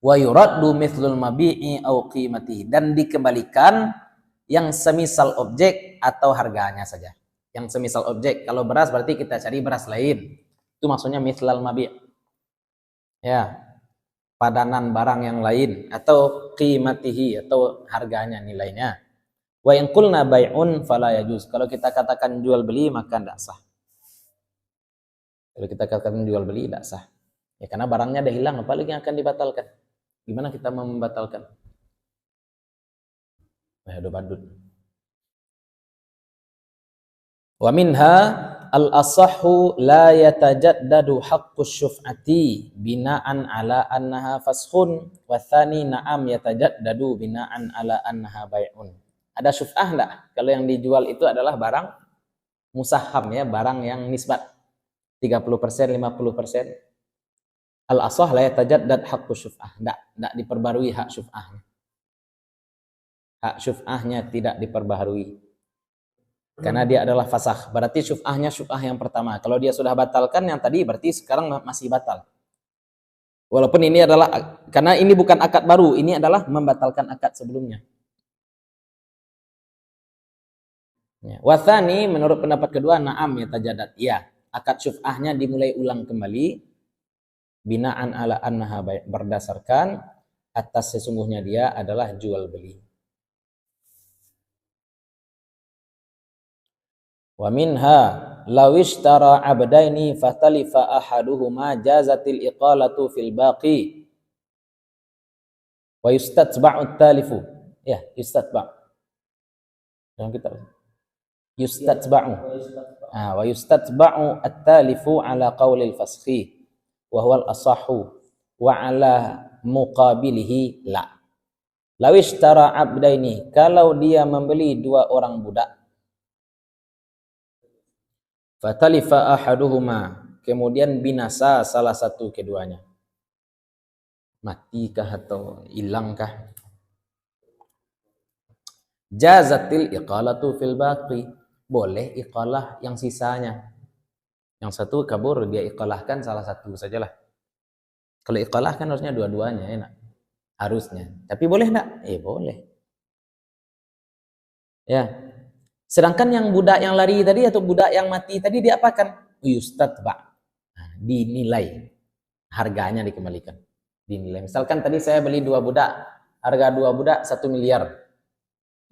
Wa yuraddu mithlul mabi'i au qimatihi, dan dikembalikan yang semisal objek atau harganya saja. Yang semisal objek, kalau beras berarti kita cari beras lain. Itu maksudnya mithlal mabi'. Ya, padanan barang yang lain, atau qimatihi, atau harganya, nilainya. Wa in qulna bai'un fala yajuz. Kalau kita katakan jual beli maka tidak sah. Kalau kita katakan jual beli tidak sah. Ya karena barangnya udah hilang, apalagi yang akan dibatalkan. Gimana kita mau membatalkan? Udah badut. Wa minha al-asahhu la yatajaddadu haqqus syuf'ati bina'an ala annaha faskhun wa tsani na'am yatajaddadu bina'an ala annaha bai'un. Ada syuf'ah enggak? Kalau yang dijual itu adalah barang musahham ya, barang yang nisbat 30%, 50%. Al-asah la yatajaddad haqqus syuf'ah. Enggak diperbarui hak syuf'ahnya. Hak syuf'ahnya tidak diperbaharui. Karena dia adalah fasakh. Berarti syuf'ahnya syuf'ah yang pertama. Kalau dia sudah batalkan yang tadi, berarti sekarang masih batal. Walaupun ini adalah, karena ini bukan akad baru, ini adalah membatalkan akad sebelumnya. Ya. Wathani, menurut pendapat kedua, na'am yatajaddad. Ya, akad syuf'ahnya dimulai ulang kembali. Bina'an ala annaha berdasarkan atas sesungguhnya dia adalah jual beli. Wa minha law ishtara abdaini fatalifa ahaduhuma jazatil iqalatu fil baqi wa yustatba'u talifu. Ya, yustatba'. Dalam kitab. Yustatba'u. Wa yustatba'u at-talifu ala qaulil fasxi wa huwa al-asahhu wa ala muqabilihi la. Law ishtara abdaini, kalau dia membeli dua orang budak, fatalifa ahaduhuma, kemudian binasa salah satu keduanya. Matikah atau hilangkah? Jazatil iqalatu fil baqi, boleh iqalah yang sisanya. Yang satu kabur, dia iqalahkan salah satu sajalah. Kalau iqalah kan harusnya dua-duanya, enak. Harusnya. Tapi boleh enggak? Boleh. Ya. Sedangkan yang budak yang lari tadi atau budak yang mati tadi diapakan? Yustatba. Dinilai. Harganya dikembalikan. Dinilai. Misalkan tadi saya beli dua budak, harga dua budak 1 miliar.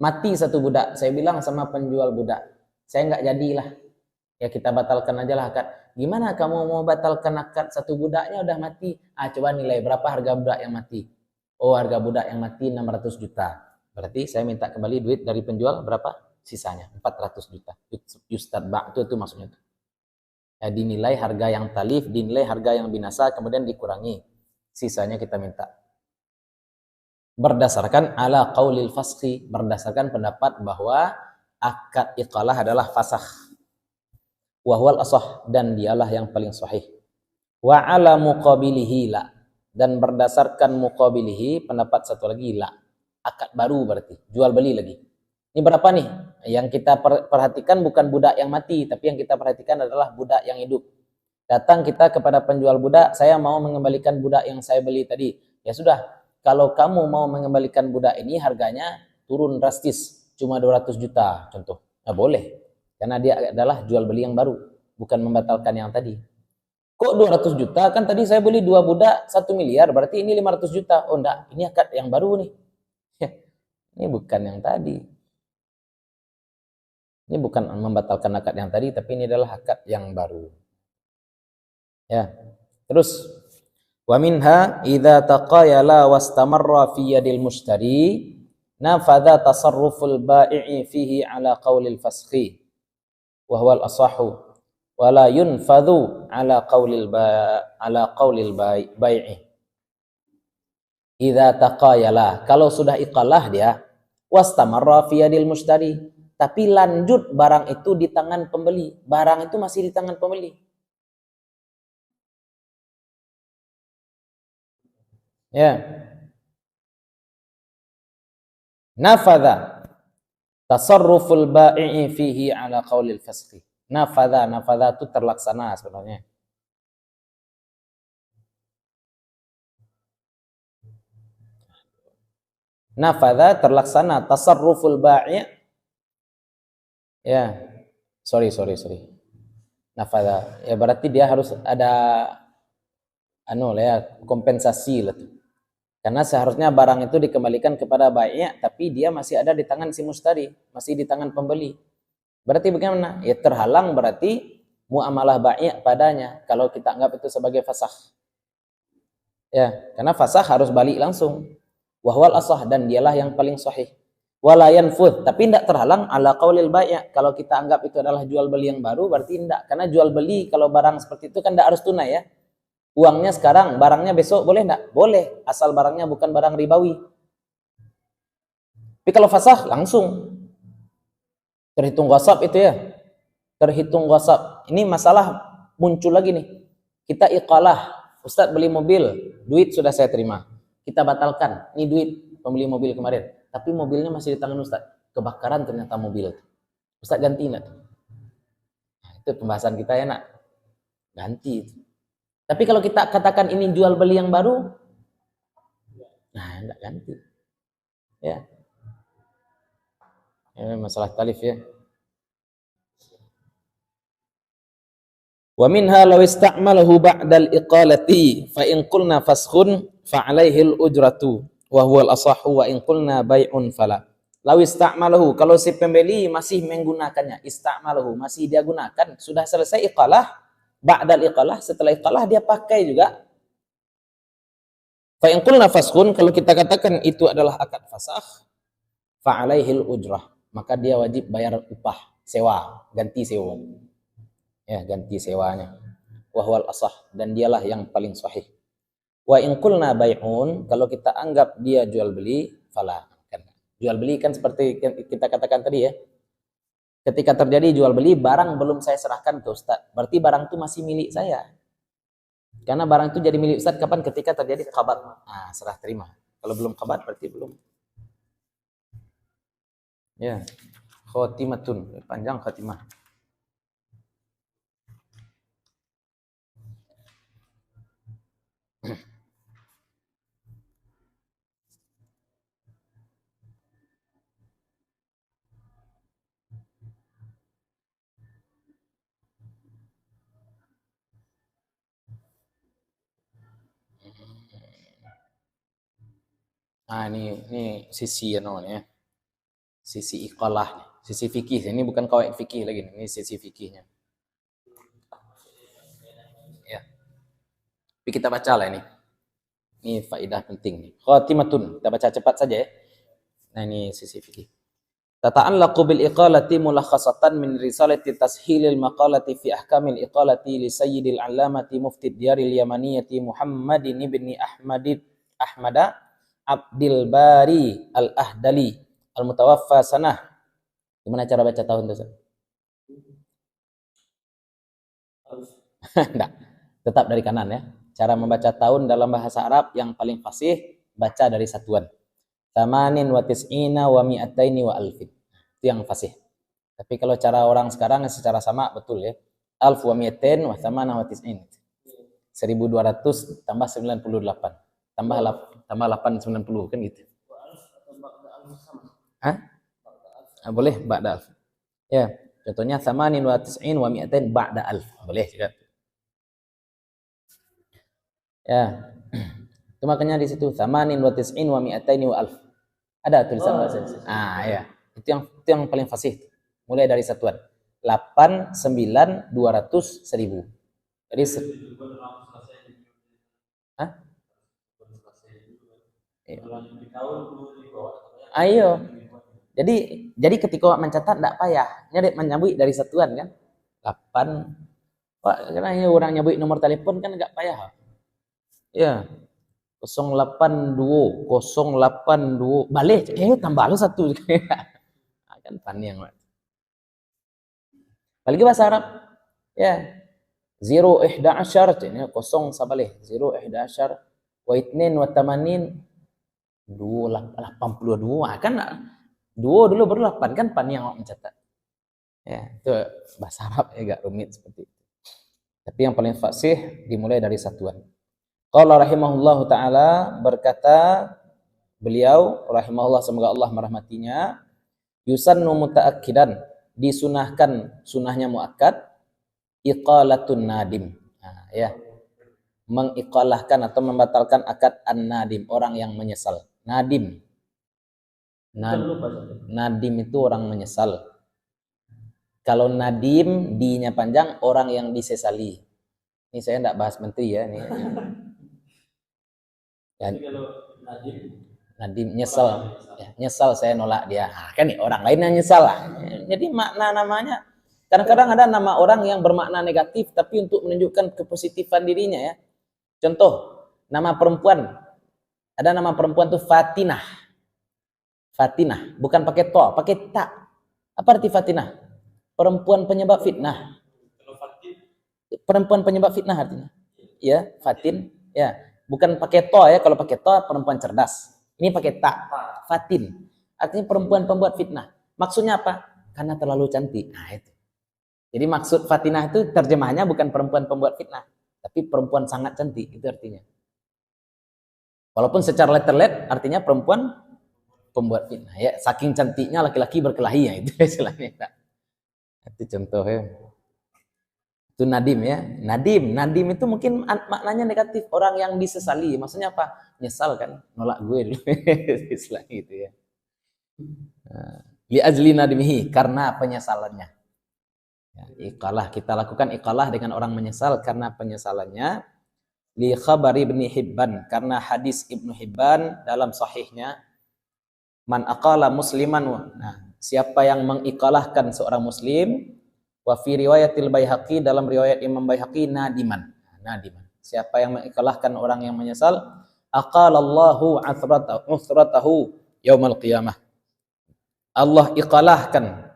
Mati satu budak, saya bilang sama penjual budak, saya nggak jadilah. Ya kita batalkan aja lah akad. Gimana kamu mau batalkan akad, satu budaknya udah mati? Coba nilai berapa harga budak yang mati. Oh, harga budak yang mati 600 juta. Berarti saya minta kembali duit dari penjual berapa? Sisanya 400 juta. Yustadba itu maksudnya. Dinilai harga yang talif, dinilai harga yang binasa, kemudian dikurangi. Sisanya kita minta. Berdasarkan ala qaulil fasqi, berdasarkan pendapat bahwa akad iqalah adalah fasakh. Wa huwal asah, dan dialah yang paling sahih. Wa ala muqabilihi la, dan berdasarkan muqabilihi pendapat satu lagi la. Akad baru berarti, jual beli lagi. Ini berapa nih? Yang kita perhatikan bukan budak yang mati, tapi yang kita perhatikan adalah budak yang hidup. Datang kita kepada penjual budak, saya mau mengembalikan budak yang saya beli tadi. Ya sudah, kalau kamu mau mengembalikan budak ini harganya turun drastis, cuma 200 juta contoh. Nah, boleh. Karena dia adalah jual beli yang baru, bukan membatalkan yang tadi. Kok 200 juta? Kan tadi saya beli dua budak 1 miliar, berarti ini 500 juta. Oh enggak, ini akad yang baru nih. Ini bukan yang tadi. Ini bukan membatalkan akad yang tadi, tapi ini adalah akad yang baru. Ya. Terus wa minha idza taqayala wastamarra fi yadil mushtari nafadha tasarruful bai'i fihi ala qaulil fasxi wa huwa al-asahhu wa la yunfadhu ala qaulil bai'i. Idza taqayala, kalau sudah iqalah dia, wastamarra fi yadil mushtari, tapi lanjut barang itu di tangan pembeli. Barang itu masih di tangan pembeli. Ya. Nafadha tasarruful bai'i fihi ala qaulil fasqi. Nafadha itu terlaksana sebenarnya. Nafadha terlaksana, tasarruful bai'. Ya. Sorry. Nafadha. Ya berarti dia harus ada kompensasi lah tuh. Karena seharusnya barang itu dikembalikan kepada bai', tapi dia masih ada di tangan si mustari, masih di tangan pembeli. Berarti bagaimana? Ya terhalang berarti muamalah bai' padanya kalau kita anggap itu sebagai fasakh. Ya, karena fasakh harus balik langsung. Wahwal asah, dan dialah yang paling sahih. Wala yanfudh, tapi tidak terhalang ala qaulil bai'. Kalau kita anggap itu adalah jual beli yang baru, berarti tidak. Karena jual beli kalau barang seperti itu kan tidak harus tunai ya. Uangnya sekarang, barangnya besok, boleh tidak? Boleh, asal barangnya bukan barang ribawi. Tapi kalau fasakh langsung terhitung ghasab itu ya. Terhitung ghasab. Ini masalah muncul lagi nih. Kita iqalah, Ustadz beli mobil, duit sudah saya terima. Kita batalkan, ini duit pembeli mobil kemarin. Tapi mobilnya masih di tangan Ustadz. Kebakaran ternyata mobil. Ustadz ganti enggak? Nah, itu pembahasan kita ya nak. Ganti. Tapi kalau kita katakan ini jual beli yang baru, nah enggak ganti. Ya. Ini masalah talif ya. Wa minha law ista'malahu ba'dal iqalati fa in qulna faskhun fa 'alaihi al-ujratu wa huwa al-asahhu wa in qulna bai'un fala. Law ista'malahu, kalau si pembeli masih menggunakannya, ista'malahu masih dia gunakan, sudah selesai iqalah, ba'dal iqalah, setelah iqalah dia pakai juga. Fa in qulna faskhun, kalau kita katakan itu adalah akad fasakh, fa 'alaihi al-ujrah, maka dia wajib bayar upah, sewa, ganti sewa. Ya, ganti sewanya. Wahwal asah, dan dialah yang paling sahih. Wa in qulna bai'un, kalau kita anggap dia jual beli, fala. Kan jual beli kan seperti kita katakan tadi ya. Ketika terjadi jual beli, barang belum saya serahkan ke Ustaz. Berarti barang itu masih milik saya. Karena barang itu jadi milik Ustaz kapan? Ketika terjadi khabar. Nah, serah terima. Kalau belum khabar berarti belum. Ya. Khotimatun, panjang khatimah. Nah, ini sisi ya. Sisi iqalah nih. Sisi fikih. Ini bukan qawaid fikih lagi nih. Ini sisi fikihnya. Ya. Tapi kita baca lah ini. Ini faedah penting nih. Khatimatun. Kita baca cepat saja ya. Nah, ini sisi fikih. Tata'allaqu bil iqalati mulakhasatan min risalati tashilil maqalati fi ahkamil iqalati li sayyidil alamati muftid diyaril yamaniyati Muhammadin ibni Ahmada Abdil Bari Al-Ahdali Al-Mutawaffa sanah. Gimana cara baca tahun itu? Enggak. Tetap dari kanan ya. Cara membaca tahun dalam bahasa Arab yang paling fasih, baca dari satuan. Tamanin wa tis'ina wa mi'ataini wa alfin. Itu yang fasih. Tapi kalau cara orang sekarang secara sama betul ya. Alf wa mi'atain wa thamana wa tis'in. 1200 tambah 98. Tambah 890 kan gitu. Hah? Boleh ba'da alf. Ya, contohnya thamanin wa tis'in wa mi'atain ba'da alf. Boleh juga. Ya. Itu makanya di situ thamanin wa tis'in wa mi'ataini wa alf. Ada tulisan bahasa Indonesia. Ah ya. Itu yang paling fasih. Mulai dari satuan. 8, 9, 200, 1000. Jadi Hah? Ayo. Jadi ketika mencatat tidak payah. Nyari menyambui dari satuan kan. 8. Pak, karena orang nyambui nomor telepon kan enggak payah. Ya. 082 balik tambah lu satu. Kan panjang banget. Apalagi bahasa Arab ya 011 ini 0 sabalih 011 wa itnin wa tamanin 82 kan 2 dulu baru 8 kan panjang mencatat ya. Itu bahasa Arab agak rumit seperti itu, tapi yang paling fasih dimulai dari satuan. Qala rahimahullahu ta'ala, berkata beliau rahimahullah, semoga Allah merahmatinya, yusannu muta'akkidan, disunahkan sunahnya muakkad, iqalatun nadim. Nah, ya. Mengiqalahkan atau membatalkan akad an-nadim, orang yang menyesal. Nadim. Nadim itu orang menyesal. Kalau nadim, di-nya panjang, orang yang disesali. Ini saya enggak bahas menteri ya, ini. Ya, Jadi kalau Nadim Nadim nyesel, ya, nyesal saya nolak dia. Nah, kan nih orang lain yang nyesal lah. Jadi makna namanya kadang-kadang ada nama orang yang bermakna negatif tapi untuk menunjukkan kepositifan dirinya ya. Contoh, nama perempuan. Ada nama perempuan tuh Fatinah. Fatinah, bukan pakai to, pakai ta. Apa arti Fatinah? Perempuan penyebab fitnah. kalau Fatin Perempuan penyebab fitnah artinya. Ya, Fatin, ya. Bukan pakai to ya, kalau pakai to perempuan cerdas. Ini pakai ta. Fatin. Artinya perempuan pembuat fitnah. Maksudnya apa? Karena terlalu cantik. Nah, itu. Jadi maksud Fatinah itu terjemahannya bukan perempuan pembuat fitnah, tapi perempuan sangat cantik, itu artinya. Walaupun secara letter-let artinya perempuan pembuat fitnah ya, saking cantiknya laki-laki berkelahi ya, itu istilahnya. Itu contohnya. Itu Nadim ya. Nadim itu mungkin maknanya negatif, orang yang disesali. Maksudnya apa? Nyesal kan, nolak gue dulu. Istilahnya itu ya. Li ajli nadimihi, karena penyesalannya. Ya, iqalah, kita lakukan iqalah dengan orang menyesal karena penyesalannya. Li khabar Ibnu Hibban, karena hadis Ibnu Hibban dalam sahihnya, man aqala musliman, nah, siapa yang mengiqalahkan seorang muslim, wa fi riwayatil Baihaqi, dalam riwayat Imam Baihaqi, nadiman. Nadiman, siapa yang mengiqalahkan orang yang menyesal, aqalallahu athratahu yaumal qiyamah, Allah iqalahkan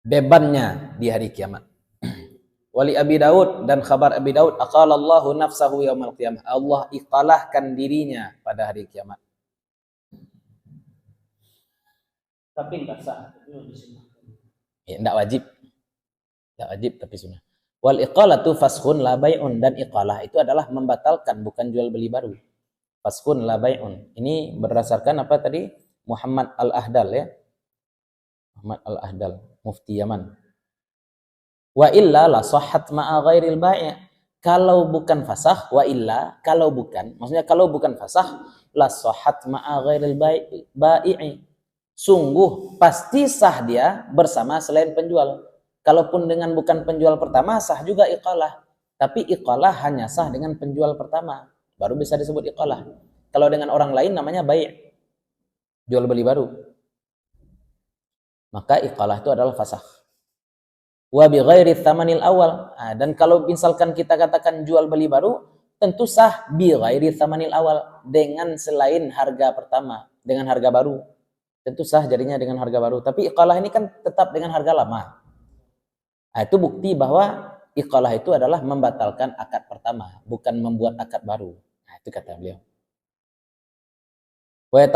bebannya di hari kiamat. Wali Abi Daud, dan kabar Abi Daud, aqalallahu nafsahu yaumal qiyamah, Allah iqalahkan dirinya pada hari kiamat. Tapi enggak sah, itu disunahkan. Ya, enggak wajib. Enggak wajib tapi sunnah. Wal iqalatu fashun la bai'un, dan iqalah itu adalah membatalkan, bukan jual beli baru. Fashun la bai'un. Ini berdasarkan apa tadi? Muhammad Al-Ahdal ya. Muhammad Al-Ahdal, mufti Yaman. Wa illa la sahhat ma'a ghairil bai'. Kalau bukan fasah, wa illa, kalau bukan, maksudnya kalau bukan fasah, la sahhat ma'a ghairil bai'i. Sungguh pasti sah dia bersama selain penjual. Kalaupun dengan bukan penjual pertama, sah juga iqalah. Tapi iqalah hanya sah dengan penjual pertama, baru bisa disebut iqalah. Kalau dengan orang lain namanya bai', jual beli baru. Maka iqalah itu adalah fasah. Wa bi ghairi tsamanil awal. Nah, dan kalau misalkan kita katakan jual beli baru, tentu sah bi ghairi tsamanil awal, dengan selain harga pertama, dengan harga baru. Tentu sah jadinya dengan harga baru. Tapi iqalah ini kan tetap dengan harga lama. Nah, itu bukti bahwa iqalah itu adalah membatalkan akad pertama, bukan membuat akad baru. Nah, itu kata beliau. Wa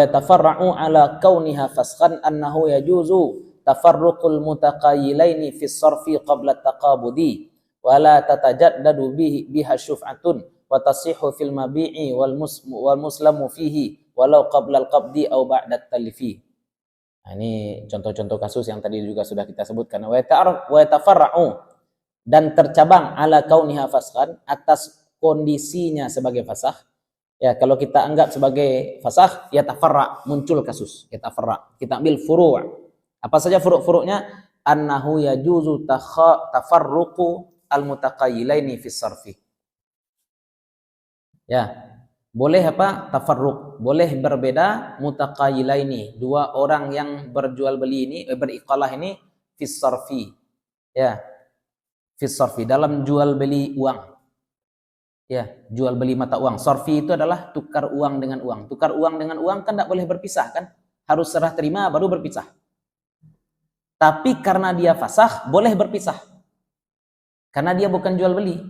yatafarra'u ala kauniha fasqan annahu yajuzu tafarruqul mutaqayyilaini fi sarfi qabla taqabudi wa la tatajaddadu biha syuf'atun wa tasihhu fil mabi'i wal muslamu fihi walau qabla al-qabdi aw ba'da at-talifi. Nah, ini contoh-contoh kasus yang tadi juga sudah kita sebutkan. Wa yatafarra'u, dan tercabang ala kauniha fasqan, atas kondisinya sebagai fasakh. Ya, kalau kita anggap sebagai fasakh, yatafarra', muncul kasus, yatafarra'. Kita ambil furu'. Apa saja furu'-furu'nya? Annahu yajuzu tafarruqu al-mutaqayyilaini fi sarfi. Ya, boleh apa? Tafarruq, boleh berbeda mutaqayyilaini, dua orang yang berjual beli ini, beriqalah ini, fi sarfi. Ya, fi sarfi, dalam jual beli uang. Ya, jual beli mata uang. Sarfi itu adalah tukar uang dengan uang. Tukar uang dengan uang kan tidak boleh berpisah kan? Harus serah terima baru berpisah. Tapi karena dia fasakh, boleh berpisah. Karena dia bukan jual beli.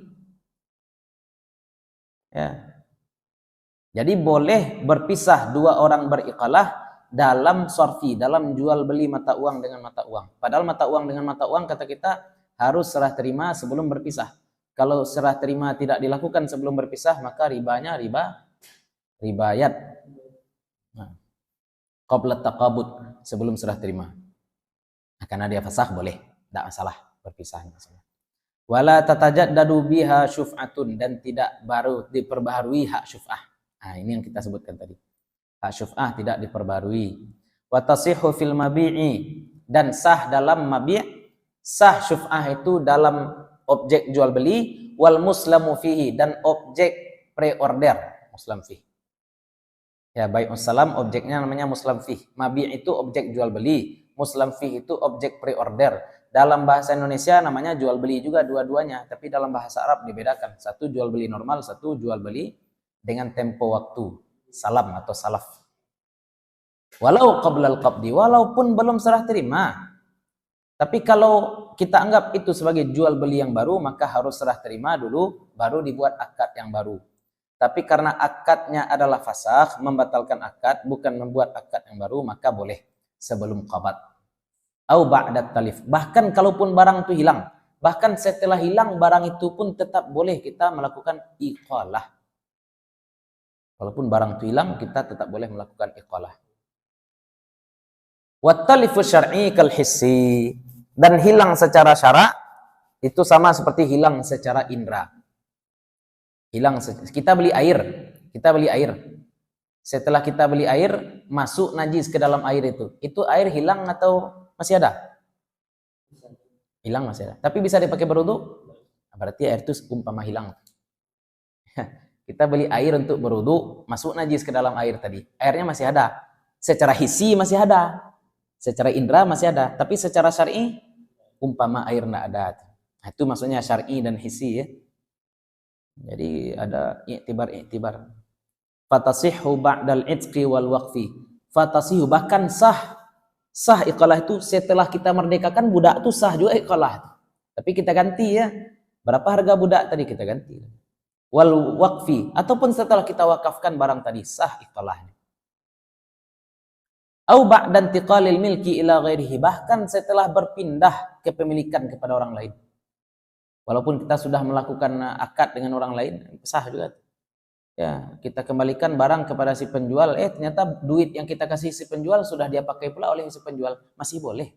Ya. Jadi boleh berpisah dua orang beriqalah dalam sarfi, dalam jual beli mata uang dengan mata uang. Padahal mata uang dengan mata uang kata kita harus serah terima sebelum berpisah. Kalau serah terima tidak dilakukan sebelum berpisah, maka ribanya ribayat. Nah, qabla taqabud, sebelum serah terima. Nah, karena dia fasakh boleh, tidak masalah berpisahnya. Wala tatajaddadu biha syuf'atun, dan tidak baru diperbaharui hak syuf'ah. Nah, ini yang kita sebutkan tadi. Hak syuf'ah tidak diperbarui. Wa tasihhu fil mabi'i, dan sah dalam mabi', sah syuf'ah itu dalam objek jual beli, wal muslamu fihi, dan objek pre-order muslam fih. Ya, bai'us salam objeknya namanya muslam fih. Mabi' itu objek jual beli, muslam fih itu objek pre-order. Dalam bahasa Indonesia namanya jual beli juga dua-duanya, tapi dalam bahasa Arab dibedakan. Satu jual beli normal, satu jual beli dengan tempo waktu, salam atau salaf. Walau qablal qabdi, walaupun belum serah terima. Tapi kalau kita anggap itu sebagai jual beli yang baru, maka harus serah terima dulu, baru dibuat akad yang baru. Tapi karena akadnya adalah fasakh, membatalkan akad, bukan membuat akad yang baru, maka boleh sebelum qabad. Au ba'dat talif. Bahkan kalaupun barang itu hilang, bahkan setelah hilang barang itu pun tetap boleh kita melakukan iqalah. Walaupun barang itu hilang, kita tetap boleh melakukan iqalah. Wa talifu syar'i kal hissi. Dan hilang secara syara itu sama seperti hilang secara indera. Kita beli air. Setelah kita beli air, masuk najis ke dalam air itu. Itu air hilang atau masih ada? Hilang masih ada. Tapi bisa dipakai berwudu? Berarti air itu umpama hilang. Kita beli air untuk berwudu, masuk najis ke dalam air tadi. Airnya masih ada. Secara hissi masih ada. Secara indera masih ada. Tapi secara syar'i, umpama air tidak ada. Nah, itu maksudnya syar'i dan hissi ya. Jadi ada iktibar. Fatasihhu ba'dal itqi wal waqfi. Fatasihhu, bahkan sah iqalah itu setelah kita merdekakan budak itu sah juga iqalah. Tapi kita ganti ya. Berapa harga budak tadi kita ganti. Wal waqfi, ataupun setelah kita wakafkan barang tadi sah iqalahnya. Au ba'da intiqalil milki ila ghairihi, bahkan setelah berpindah kepemilikan kepada orang lain. Walaupun kita sudah melakukan akad dengan orang lain, sah juga. Ya, kita kembalikan barang kepada si penjual, ternyata duit yang kita kasih si penjual sudah dia pakai pula oleh si penjual, masih boleh.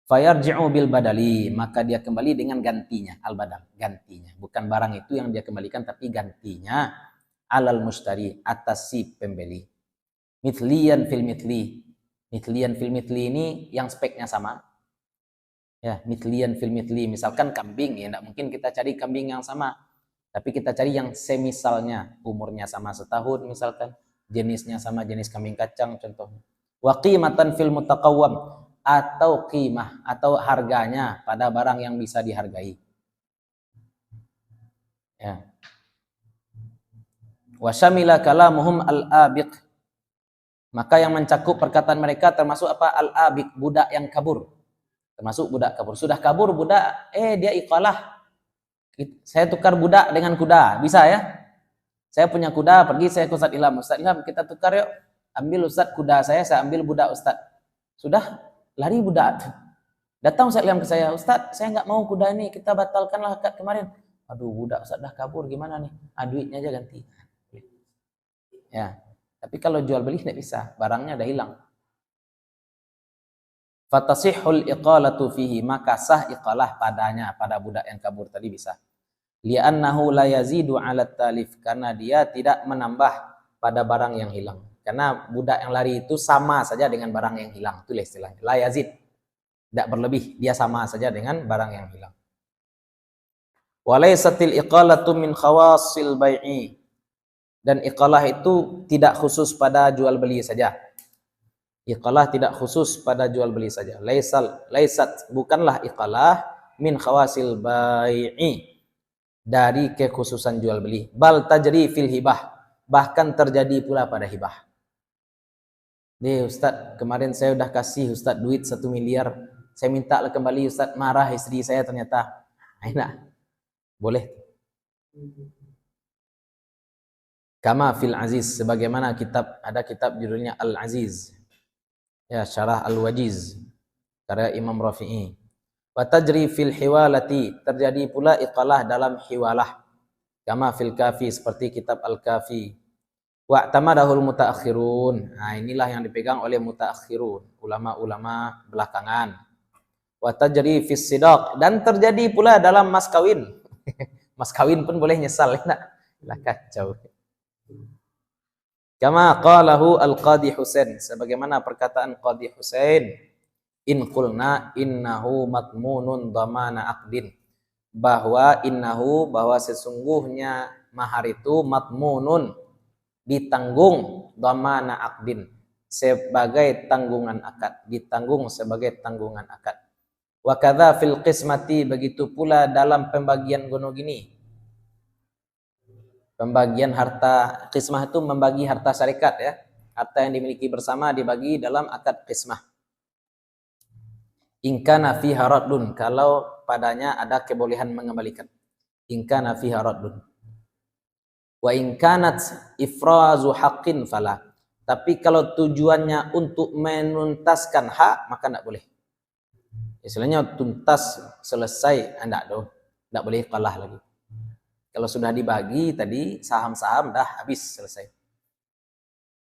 Fayarji'u bil badali, maka dia kembali dengan gantinya, al-badal, gantinya. Bukan barang itu yang dia kembalikan, tapi gantinya alal mustari, atas si pembeli. Mithliyan fil mithli. Mithliyan fil mithli ini yang speknya sama. Ya, mithliyan fil mithli. Misalkan kambing, ya tidak mungkin kita cari kambing yang sama. Tapi kita cari yang semisalnya, umurnya sama setahun misalkan, jenisnya sama jenis kambing kacang contohnya. Wa qimatan fil mutaqawwam, atau qimah atau harganya pada barang yang bisa dihargai. Ya. Wa syamila kalamuhum al-abiq. Maka yang mencakup perkataan mereka termasuk apa? Al-abiq, budak yang kabur. Termasuk budak kabur. Sudah kabur budak, dia iqalah. Saya tukar budak dengan kuda, bisa ya? Saya punya kuda, pergi saya ke Ustaz Ilham. Ustaz Ilham, kita tukar yuk. Ambil Ustaz kuda saya ambil budak Ustaz. Sudah lari budak. Datang Ustaz Ilham ke saya, Ustaz, saya nggak mau kuda ini, kita batalkanlah akad kemarin. Aduh, budak Ustaz dah kabur, gimana nih? Duitnya aja ganti. Ya. Tapi kalau jual beli tidak bisa, barangnya udah hilang. Fatasihul iqalatu fihi, maka sah iqalah padanya, pada budak yang kabur tadi bisa. Li'annahu la yazidu 'ala talif, karena dia tidak menambah pada barang yang hilang. Karena budak yang lari itu sama saja dengan barang yang hilang, itu istilahnya. La yazid, tidak berlebih, dia sama saja dengan barang yang hilang. Walaysatil iqalatu min khawasil bai'i. Dan iqalah itu tidak khusus pada jual beli saja. Iqalah tidak khusus pada jual beli saja. Laisat, bukanlah iqalah min khawasil bai'i, dari kekhususan jual beli. Bal tajri fil hibah, bahkan terjadi pula pada hibah. Nih Ustaz, kemarin saya udah kasih Ustaz duit 1 miliar, saya minta kembali Ustaz, marah istri saya ternyata. Enak, boleh. Kama fil Aziz, sebagaimana ada kitab judulnya Al-Aziz. Ya, Syarah Al-Wajiz karya Imam Rafi'i. Wa tajri fil hiwalati, terjadi pula iqalah dalam hiwalah. Kama fil Kafi, seperti kitab Al-Kafi. Wa tamadahul mutaakhirun. Nah, inilah yang dipegang oleh mutaakhirun, ulama-ulama belakangan. Wa tajri fis sidaq, dan terjadi pula dalam mas kawin. Mas kawin pun boleh nyesal, ya. Lah kacau. Kama qalahu al-Qadhi Husain, sebagaimana perkataan Qadhi Husain, in qulna innahu matmunun dhamana aqdin. bahwa innahu, bahwa sesungguhnya mahar itu matmunun, ditanggung, dhamana aqdin, sebagai tanggungan akad, ditanggung sebagai tanggungan akad. Wa kadza fil qismati, begitu pula dalam pembagian gono gini. Pembagian harta qismah itu membagi harta syarikat ya. Harta yang dimiliki bersama dibagi dalam akad qismah. In kana fiha raddun, kalau padanya ada kebolehan mengembalikan. In kana fiha raddun. Wa in kanat ifrazu haqqin fala. Tapi kalau tujuannya untuk menuntaskan hak, maka tidak boleh. Istilahnya tuntas, selesai, tidak boleh kalah lagi. Kalau sudah dibagi tadi saham-saham dah habis, selesai.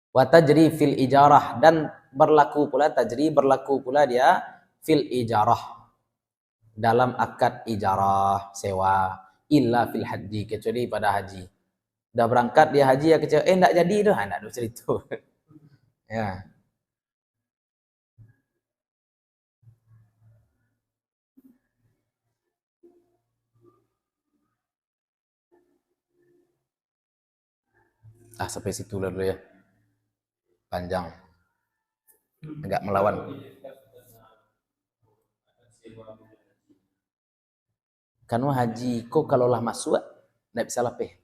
Wa tajri fil ijarah, dan berlaku pula dia fil ijarah, dalam akad ijarah sewa, illa fil haji, kecuali pada haji. Udah berangkat dia haji ya kecewa, enggak jadi dah, enggak ada cerita. Ya. Sampai situ dulu ya. Panjang. Agak melawan. Karena haji kok kalau lah masuk enggak bisa lapeh.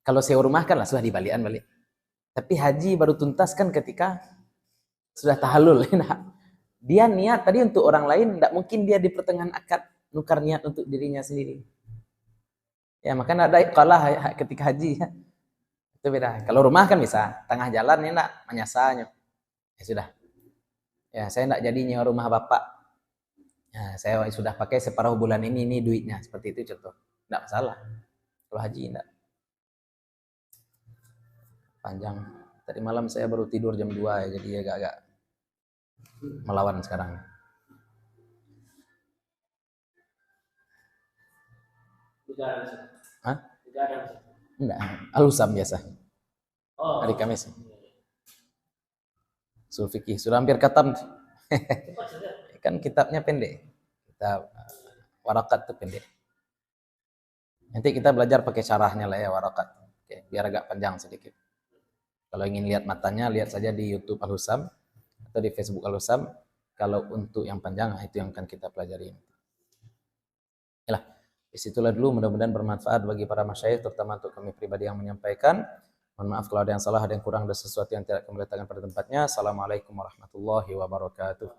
Kalau sewa rumah kan lah sudah dibalikan balik. Tapi haji baru tuntas kan ketika sudah tahallul. Dia niat tadi untuk orang lain, enggak mungkin dia di pertengahan akad nukar niat untuk dirinya sendiri. Ya, maka enggak ada kalah ketika haji ya. Itu beda. Kalau rumah kan bisa, tengah jalan ya enggak menyasanya. Ya sudah. Ya, saya enggak jadi nyewa rumah bapak. Ya, saya sudah pakai separuh bulan ini duitnya, seperti itu contoh. Enggak masalah. Kalau haji enggak. Panjang. Tadi malam saya baru tidur jam 2 ya, jadi agak-agak melawan sekarang. Hah? Enggak, Al-Husam biasa. Hari Kamis. Ushul Fikih sudah hampir khatam. Kan kitabnya pendek. Kitab Warakat itu pendek. Nanti kita belajar pakai syarahnya lah ya, Warakat. Oke, biar agak panjang sedikit. Kalau ingin lihat matanya, lihat saja di YouTube Al-Husam atau di Facebook Al-Husam. Kalau untuk yang panjang, itu yang akan kita pelajari. Yalah, disitulah dulu. Mudah-mudahan bermanfaat bagi para masyayikh, terutama untuk kami pribadi yang menyampaikan. Mohon maaf kalau ada yang salah, ada yang kurang, ada sesuatu yang tidak kami letakkan pada tempatnya. Assalamualaikum warahmatullahi wabarakatuh.